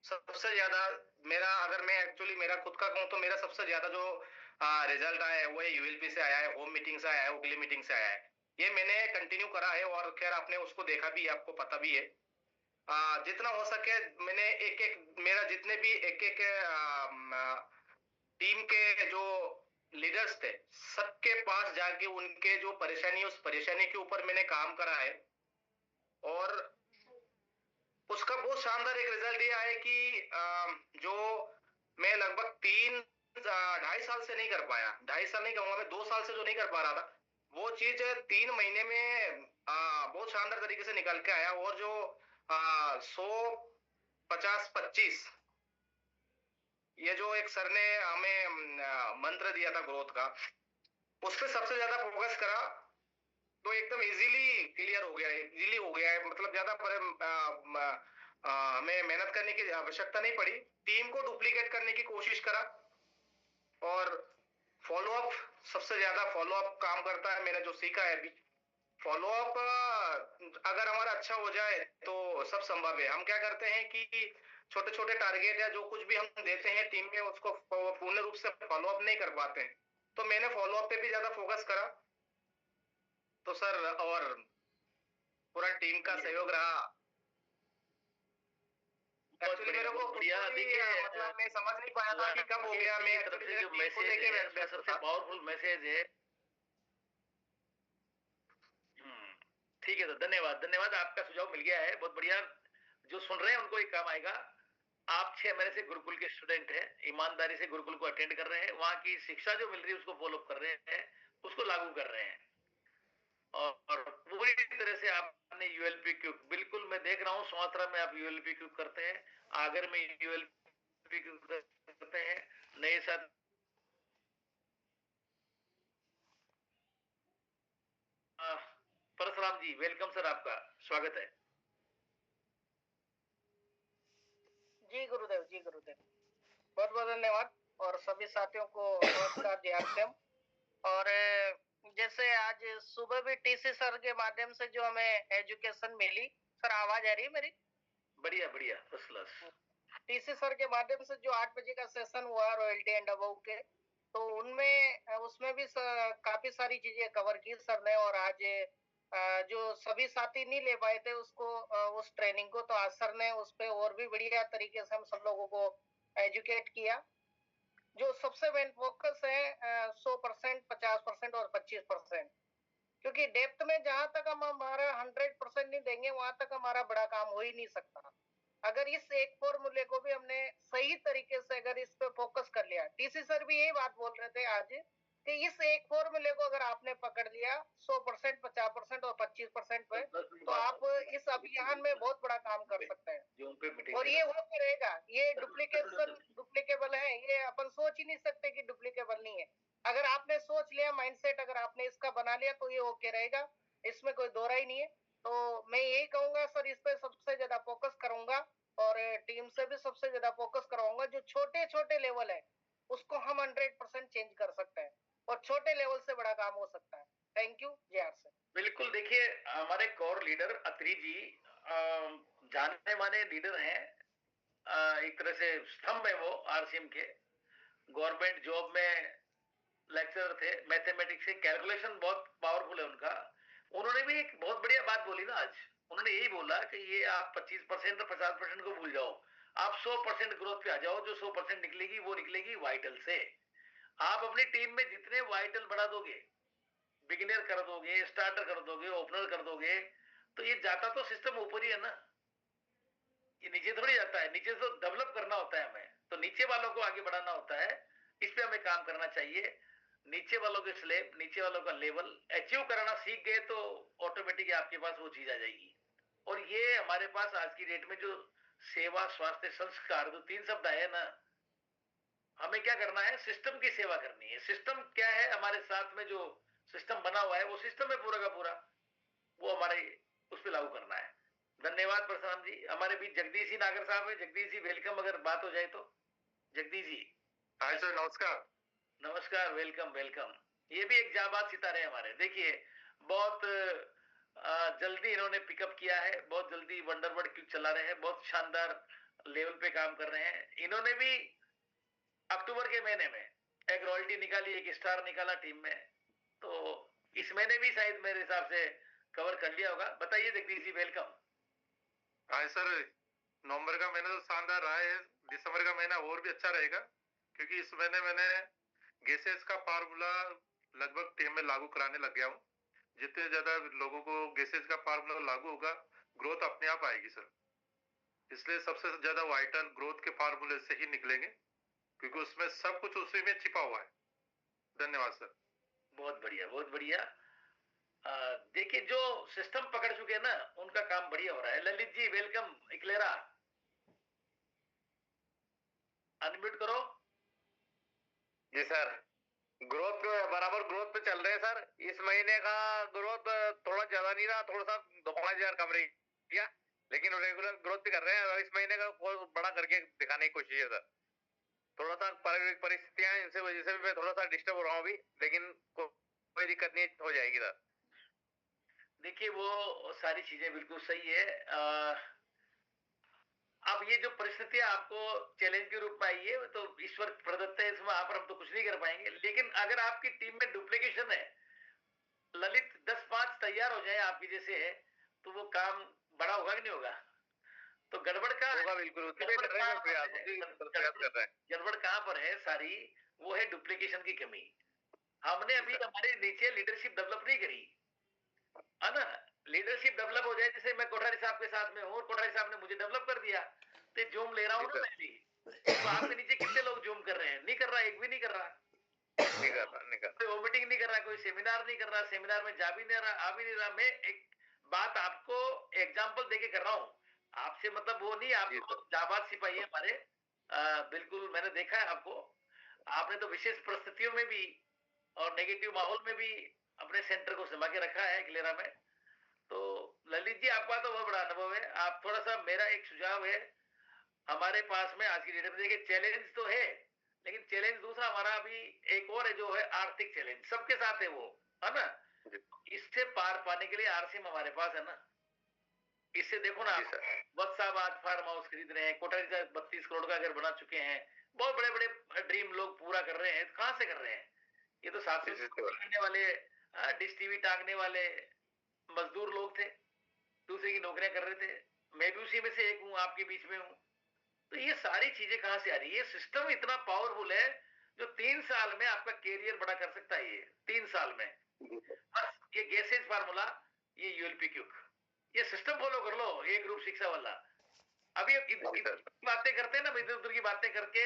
Speaker 1: सबसे ज्यादा मेरा, अगर मैं एक्चुअली मेरा खुद का कहूँ तो मेरा सबसे ज्यादा जो रिजल्ट आया है वो यूएलपी से आया है, होम मीटिंग से आया है, उगली मीटिंग से आया है। ये मैंने कंटिन्यू करा है और खैर आपने उसको देखा भी है, आपको पता भी है। जितना हो सके मैंने एक एक मेरा जितने भी एक एक टीम के जो लीडर्स थे सबके पास जाके उनके जो परेशानी, उस परेशानी के ऊपर मैंने काम करा है और उसका बहुत शानदार एक रिजल्ट ये है कि जो मैं लगभग 2.5 साल से नहीं कर पाया, 2.5 साल नहीं कहूंगा मैं, 2 साल से जो नहीं कर पा रहा था वो चीज 3 महीने में बहुत शानदार तरीके से निकल के आया। और जो 100, 50, 25 ये जो एक सर ने हमें मंत्र दिया था ग्रोथ का, उस पर सबसे ज्यादा फोकस करा तो एकदम इजीली क्लियर हो गया है, इजीली हो गया है। मतलब ज्यादा हमें मेहनत करने की आवश्यकता नहीं पड़ी। टीम को डुप्लीकेट करने की कोशिश करा और फॉलोअप, सबसे ज्यादा फॉलोअप काम करता है, मैंने जो सीखा है अभी। फॉलोअप अगर हमारा अच्छा हो जाए तो सब संभव है। हम क्या करते हैं कि छोटे छोटे टारगेट या जो कुछ भी हम देते हैं टीम में उसको पूर्ण रूप से फॉलोअप नहीं कर पाते हैं, तो मैंने फॉलोअप पे भी ज्यादा फोकस करा तो सर, और पूरा टीम का सहयोग रहा। एक्चुअली मेरे को
Speaker 6: बढ़िया, देखिए
Speaker 1: मतलब मैं समझ नहीं पाया था कि कब हो गया। मैं
Speaker 6: तरफ से जो मैसेज है सबसे पावरफुल मैसेज है। ठीक है, तो धन्यवाद, धन्यवाद, आपका सुझाव मिल गया है, बहुत बढ़िया। जो सुन रहे हैं उनको एक काम आएगा। आप 6 महीने से गुरुकुल के स्टूडेंट हैं, ईमानदारी से गुरुकुल को अटेंड कर रहे हैं, वहां की शिक्षा जो मिल रही है उसको फॉलो कर रहे हैं, उसको लागू कर रहे हैं और पूरी तरह से आपने यूएलपी क्यूब, बिल्कुल मैं देख रहा हूँ सोआत्रा में आप यूएलपी क्यूब करते हैं, आगर में यूएलपी क्यूब करते हैं, नए साथ परशुराम जी वेलकम सर, आपका स्वागत है।
Speaker 7: जी गुरुदेव, जी गुरुदेव, बहुत बहुत धन्यवाद और सभी साथियों को नमस्कार, जय आश्रम। और जैसे आज सुबह भी टीसी सर के माध्यम से जो हमें एजुकेशन मिली, सर आवाज आ रही है मेरी?
Speaker 6: बढ़िया बढ़िया, फर्स्ट क्लास।
Speaker 7: टीसी सर के माध्यम से जो 8 बजे का सेशन हुआ रॉयल्टी एंड अबव के, तो उनमें उसमें भी काफी सारी चीजें कवर की सर ने। और आज जो सभी साथी नहीं ले पाए थे उसको, उस ट्रेनिंग को, तो आज सर ने उस पर और भी बढ़िया तरीके से हम सब लोगों को एजुकेट किया। जो सबसे मेन फोकस है 100%, 50% और 25%, क्योंकि डेप्थ में जहां तक हम हमारा 100% नहीं देंगे वहां तक हमारा बड़ा काम हो ही नहीं सकता। अगर इस एक फॉर्मूले को भी हमने सही तरीके से अगर इस पे फोकस कर लिया, टीसी सर भी यही बात बोल रहे थे आज कि इस एक फॉर्मूले को अगर आपने पकड़ लिया 100%, 50% और 25% पे, तो आप इस अभियान में बहुत बड़ा काम कर सकते हैं। और ये होते रहेगा, ये डुप्लीकेशन डुप्लीकेबल है, ये अपन सोच ही नहीं सकते कि डुप्लीकेबल नहीं है। अगर आपने सोच लिया, माइंडसेट अगर आपने इसका बना लिया तो ये होके रहेगा, इसमें कोई दो राय नहीं है। तो मैं यही कहूंगा सर, इस पे सबसे ज्यादा फोकस करूंगा और टीम से भी सबसे ज्यादा फोकस करवाऊंगा। जो छोटे छोटे लेवल है उसको हम 100% चेंज कर सकते हैं और छोटे लेवल से बड़ा काम हो सकता है। थैंक यू, जय आर सर।
Speaker 6: बिल्कुल, देखिए हमारे कोर लीडर अत्री जी जानने माने लीडर हैं, एक तरह से स्तंभ है वो आरसीएम के। गवर्नमेंट जॉब में लेक्चरर थे, मैथमेटिक्स से कैलकुलेशन बहुत पावरफुल है उनका। उन्होंने भी एक बहुत बढ़िया बात बोली ना आज, उन्होंने यही बोला कि ये आप 25% और 50% को भूल जाओ, आप 100% ग्रोथ पे आ जाओ। जो 100% निकलेगी वो निकलेगी वाइटल से। आप अपनी टीम में जितने वाइटल बढ़ा दोगे, बिगिनर कर दोगे, स्टार्टर कर दोगे, ओपनर कर दोगे, तो ये जाता तो सिस्टम ऊपर ही है ना, ये नीचे थोड़ी जाता है। नीचे तो डेवलप करना होता है हमें, तो नीचे वालों को आगे बढ़ाना होता है। इस पे हमें काम करना चाहिए। नीचे वालों के स्लैब, नीचे वालों का लेवल अचीव करना सीख गए तो ऑटोमेटिक आपके पास वो चीज आ जाएगी। और ये हमारे पास आज की डेट में जो सेवा, स्वास्थ्य, संस्कार, जो 3 शब्द आए ना, हमें क्या करना है, सिस्टम की सेवा करनी है। सिस्टम क्या है, हमारे साथ में जो सिस्टम बना हुआ है वो सिस्टम है पूरा का पूरा, वो हमारे उस पर लागू करना है। धन्यवाद प्रशांत जी। हमारे बीच जगदीश जी नागर साहब है। जगदीश जी वेलकम, अगर बात हो जाए तो। जगदीश जी।
Speaker 8: हाय सर, नमस्कार।
Speaker 6: नमस्कार, वेलकम वेलकम। ये भी एक जाबाज सितारे हैं हमारे। देखिए बहुत जल्दी इन्होंने पिकअप किया है, बहुत जल्दी वंडरबर्ड क्विक चला रहे हैं, बहुत शानदार लेवल पे काम कर रहे हैं। इन्होंने भी अक्टूबर के महीने में एक रॉयल्टी निकाली, एक स्टार निकाला टीम में, तो इस महीने भी शायद मेरे हिसाब से कवर कर लिया होगा। बताइए जगदीश जी, वेलकम।
Speaker 8: हाँ सर, नवंबर का महीना तो शानदार रहा है, दिसंबर का महीना और भी अच्छा रहेगा, क्योंकि इस महीने मैंने गैसेस का फार्मूला लगभग टीम में लागू कराने लग गया हूँ। जितने ज्यादा लोगों को गैसेस का फार्मूला लागू होगा, ग्रोथ अपने आप आएगी सर। इसलिए सबसे ज्यादा वाइटल ग्रोथ के फार्मूले से ही निकलेंगे, क्योंकि उसमें सब कुछ उसी में छिपा हुआ है। धन्यवाद सर।
Speaker 6: बहुत बढ़िया, बहुत बढ़िया। देखिए जो सिस्टम पकड़ चुके हैं ना, उनका काम बढ़िया हो रहा है। ललित जी वेलकम, इक्लेरा अनम्यूट करो।
Speaker 5: जी सर, ग्रोथ बराबर ग्रोथ पे चल रहे हैं सर। इस महीने का ग्रोथ थोड़ा ज्यादा नहीं रहा, थोड़ा सा 5,000 कम रही किया, लेकिन रेगुलर ग्रोथ भी कर रहे हैं। और इस महीने का बड़ा करके दिखाने की कोशिश है सर। थोड़ा सा पारिवारिक परिस्थितियां, इनसे वजह से भी मैं थोड़ा सा डिस्टर्ब हो रहा हूँ अभी, लेकिन कोई दिक्कत नहीं, हो जाएगी सर।
Speaker 6: देखिए वो सारी चीजें बिल्कुल सही है। अब ये जो परिस्थितियां आपको चैलेंज के रूप में आई है, तो ईश्वर प्रदत्त है, इसमें आप हम तो कुछ नहीं कर पाएंगे। लेकिन अगर आपकी टीम में डुप्लीकेशन है, ललित 10-5 तैयार हो जाए आपकी जैसे है, तो वो काम बड़ा होगा कि नहीं होगा? तो गड़बड़ का
Speaker 5: होगा, बिल्कुल
Speaker 6: गड़बड़ कहाँ पर है सारी? वो है डुप्लीकेशन की कमी। हमने अभी हमारे नीचे लीडरशिप डेवलप नहीं करी है ना। लीडरशिप डेवलप हो जाए, जैसे मैं कोठारी साहब के साथ में हूँ, कोठारी साहब ने मुझे डेवलप कर दिया, तो जूम ले रहा हूँ ना मैं भी। तो आपके नीचे कितने लोग जूम कर रहे हैं? नहीं कर रहा, एक भी नहीं कर रहा। कोई वो मीटिंग नहीं कर रहा, कोई सेमिनार नहीं कर रहा, सेमिनार में जा भी नहीं रहा, आ भी नहीं रहा। मैं एक बात आपको एग्जाम्पल देके कर रहा हूँ, आपसे मतलब वो नहीं, आप जाबाज सिपाही है हमारे। बिल्कुल मैंने देखा है आपको। आपने तो विशेष परिस्थितियों में भी और नेगेटिव माहौल में भी अपने सेंटर को संभाल के रखा है क्लेरा में। तो ललित जी आपका तो बहुत बड़ा अनुभव है। आप थोड़ा सा, मेरा एक सुझाव है, हमारे पास में आज की डेट में देखिए चैलेंज तो है, लेकिन चैलेंज दूसरा हमारा अभी एक और है, जो है आर्थिक चैलेंज। सबके साथ है वो, है ना। इससे पार पाने के लिए आरसीएम हमारे पास है ना। इससे देखो ना, वत्स साहब आज फार्म हाउस खरीद रहे हैं, कोठारी साहब 32 करोड़ का घर बना चुके हैं, बहुत बड़े बड़े ड्रीम लोग पूरा कर रहे हैं। कहां से कर रहे हैं? ये तो 700 करने वाले, डिश टीवी टांगने वाले मजदूर लोग थे, दूसरे की नौकरियां कर रहे थे। मैं भी उसी में से एक हूँ, आपके बीच में हूँ। तो ये सारी चीजें कहां से आ रही है? सिस्टम इतना पावरफुल है जो 3 साल में आपका कैरियर बड़ा कर सकता है। ये 3 साल में बस ये गैसेज फार्मूला, ये यूएलपी क्यूक, ये सिस्टम फॉलो कर लो, एक ग्रुप शिक्षा वाला। अभी बातें करते हैं ना, इधर उधर की बातें करके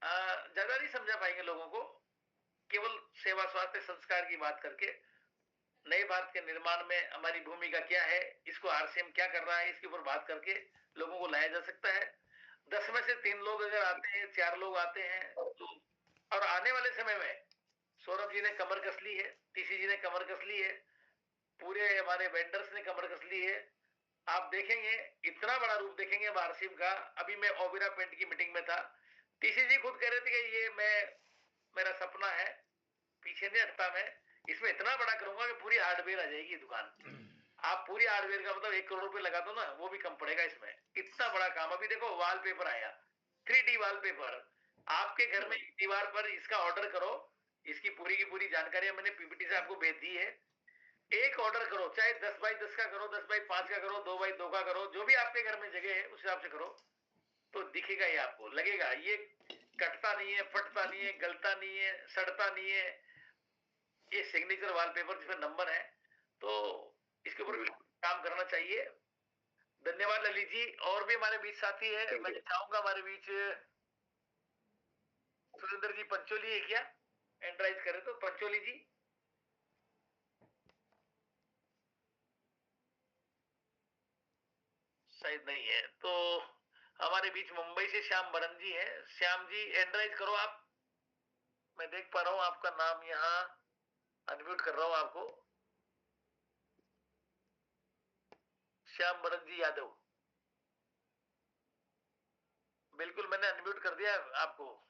Speaker 6: ज्यादा नहीं समझा पाएंगे लोगों को। केवल सेवा स्वास्थ्य संस्कार की बात करके, नई भारत के निर्माण में हमारी भूमिका क्या है, इसको आरसीएम क्या कर रहा है, इसके ऊपर बात करके लोगों को लाया जा सकता है। 10 में से 3 लोग अगर आते हैं, 4 लोग आते हैं, तो और आने वाले समय में सौरभ जी ने कमर कस ली है, टीसी जी ने कमर कस ली है, पूरे हमारे वेंडर्स ने कमर कस ली है। आप देखेंगे इतना बड़ा रूप देखेंगे अब आरसीएम का। अभी मैं ओबेरा पेंट की मीटिंग में था, टीसी जी खुद कह रहे थे कि ये मेरा सपना है, पीछे नहीं हटता मैं, इसमें इतना बड़ा करूंगा कि पूरी हार्डवेयर आ जाएगी दुकान। आप पूरी हार्डवेयर का मतलब 1 करोड़ रुपए लगा दो ना, वो भी कम पड़ेगा इसमें। इतना बड़ा काम। अभी देखो वॉलपेपर आया, 3D वॉलपेपर, आपके घर में दीवार पर इसका ऑर्डर करो, इसकी पूरी की पूरी जानकारी मैंने पीपीटी से आपको भेज दी है। एक ऑर्डर करो, चाहे 10x10 का करो, 10x5 का करो, 2x2 का करो, जो भी आपके घर में जगह है उस हिसाब से करो, तो दिखेगा ये आपको, लगेगा ये कटता नहीं है, फटता नहीं है, गलता नहीं है, सड़ता नहीं है। ये सिग्नेचर वॉलपेपर जिसमें नंबर है, तो इसके ऊपर काम करना चाहिए। धन्यवाद ललित जी। और भी हमारे बीच साथी है, मैं चाहूंगा हमारे बीच सुरेंद्र जी पंचोली है क्या, एंड्राइज करे तो पंचोली जी। शायद नहीं है, तो हमारे बीच मुंबई से श्याम बरन जी है। श्याम जी एंड्राइज करो आप, मैं देख पा रहा हूं आपका नाम, यहाँ अनम्यूट कर रहा हूं आपको। श्याम बरन जी यादव, बिल्कुल मैंने अनम्यूट कर दिया आपको।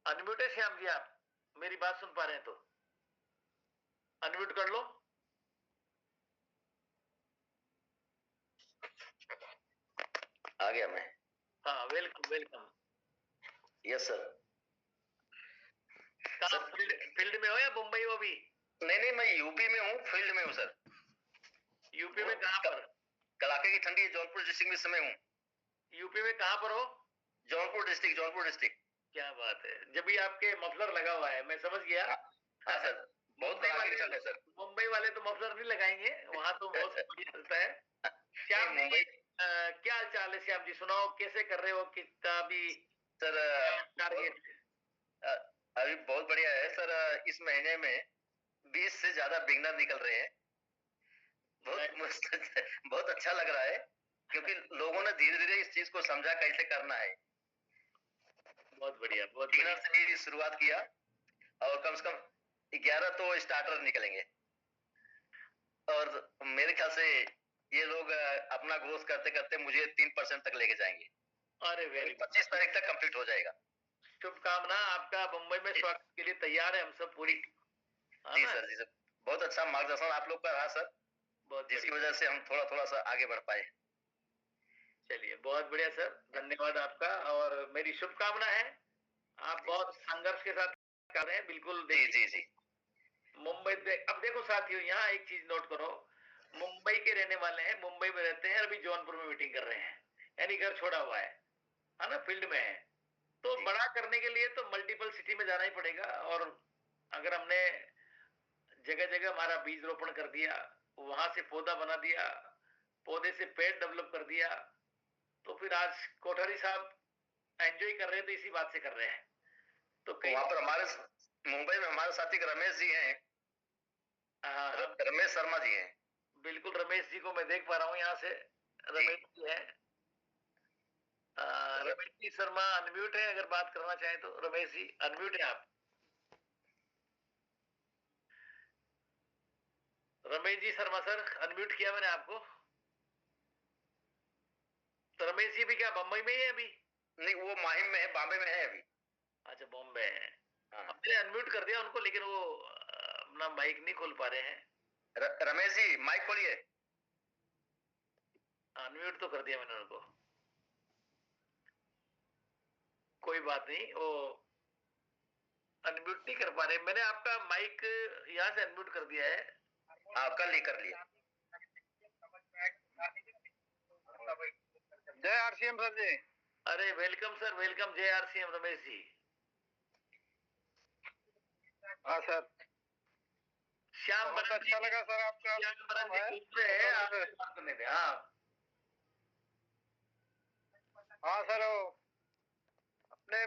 Speaker 6: अनम्यूट है श्याम जी आप, मेरी बात सुन पा रहे हैं तो अनम्यूट कर लो।
Speaker 9: आ गया मैं।
Speaker 6: हाँ, वेलकम वेलकम।
Speaker 9: Yes sir.
Speaker 6: कहाँ फील्ड में हो या मुंबई हो अभी?
Speaker 9: नहीं, मैं यूपी में हूँ, फील्ड में हूँ सर।
Speaker 6: यूपी में कहाँ पर?
Speaker 9: कड़ाके की ठंडी है, जौनपुर डिस्ट्रिक्ट में इस समय हूँ।
Speaker 6: यूपी में कहाँ पर हो?
Speaker 9: जौनपुर डिस्ट्रिक्ट।
Speaker 6: क्या बात है, जब भी आपके मफलर लगा हुआ है, मैं समझ गया।
Speaker 9: हाँ सर, बहुत कड़ाके की ठंड है सर।
Speaker 6: मुंबई वाले तो मफलर नहीं लगाएंगे, वहाँ तो बहुत बढ़िया चलता है। श्याम जी,
Speaker 9: मुंबई
Speaker 6: क्या हाल चाल है श्याम जी? सुनाओ, कैसे कर रहे हो, कितना भी
Speaker 9: सर
Speaker 6: टारगेट?
Speaker 9: अभी बहुत बढ़िया है सर। इस महीने में 20 से ज्यादा बिगनर निकल रहे हैं। बहुत अच्छा लग रहा है, क्योंकि लोगों ने धीरे धीरे इस चीज को समझा कैसे करना है।
Speaker 6: बहुत बढ़िया, बहुत
Speaker 9: बिगनर से ही शुरुआत किया, और कम से कम 11 तो स्टार्टर निकलेंगे। और मेरे ख्याल से ये लोग अपना ग्रोथ करते करते मुझे 3% तक लेके जाएंगे।
Speaker 6: अरे वेरी
Speaker 9: 25 तारीख तक कंप्लीट हो जाएगा।
Speaker 6: शुभकामना, आपका मुंबई में स्वागत के लिए तैयार है हम सब पूरी।
Speaker 9: जी सर, जी सर, बहुत अच्छा मार्गदर्शन आप लोग का रहा सर, जिसकी वजह से हम थोड़ा थोड़ा सा आगे बढ़ पाए।
Speaker 6: चलिए, बहुत बढ़िया सर, धन्यवाद आपका, और मेरी शुभकामना है। आप बहुत संघर्ष के साथ कर रहे हैं, बिल्कुल।
Speaker 9: जी।
Speaker 6: मुंबई अब देखो साथियों, यहाँ एक चीज नोट करो, मुंबई के रहने वाले हैं, मुंबई में रहते हैं, अभी जौनपुर में मीटिंग कर रहे हैं, यानी घर छोड़ा हुआ है ना, फील्ड में है। तो बड़ा करने के लिए तो मल्टीपल सिटी में जाना ही पड़ेगा। और अगर हमने जगह जगह हमारा बीज रोपण कर दिया, वहां से पौधा बना दिया, पौधे से पेड़ डेवलप कर दिया, तो फिर आज कोठारी साहब एंजॉय कर रहे हैं, तो इसी बात से कर रहे हैं। तो
Speaker 9: वहां पर हमारे मुंबई में हमारे साथी रमेश जी हैं, रमेश शर्मा जी हैं।
Speaker 6: बिल्कुल, रमेश जी को मैं देख पा रहा हूँ यहाँ से। रमेश जी है, रमेश जी शर्मा अनम्यूट है, अगर बात करना चाहें तो। रमेश जी अनम्यूट है आप। रमेश जी शर्मा सर, अनम्यूट किया मैंने आपको। तो रमेश जी भी क्या बम्बई में ही है अभी?
Speaker 9: नहीं, वो माहिम में है, बॉम्बे में है अभी।
Speaker 6: अच्छा, बॉम्बे है। मैंने अनम्यूट कर दिया उनको, लेकिन वो अपना माइक नहीं खोल पा रहे हैं।
Speaker 9: रमेश जी माइक खोलिए।
Speaker 6: अनम्यूट तो कर दिया मैंने उनको, कोई बात नहीं, वो अनम्यूट नहीं कर पा रहे। मैंने आपका माइक यहाँ से अनम्यूट कर दिया है।
Speaker 9: हाँ, कर लिया।
Speaker 10: जय आरसीएम सर जी।
Speaker 6: अरे वेलकम सर, वेलकम। जय आरसीएम रमेश जी।
Speaker 10: हाँ सर,
Speaker 6: श्याम
Speaker 10: बहुत अच्छा लगा सर आपका।
Speaker 6: श्याम बरन जी है, आपसे बात करने थे। हाँ
Speaker 10: सर, अपने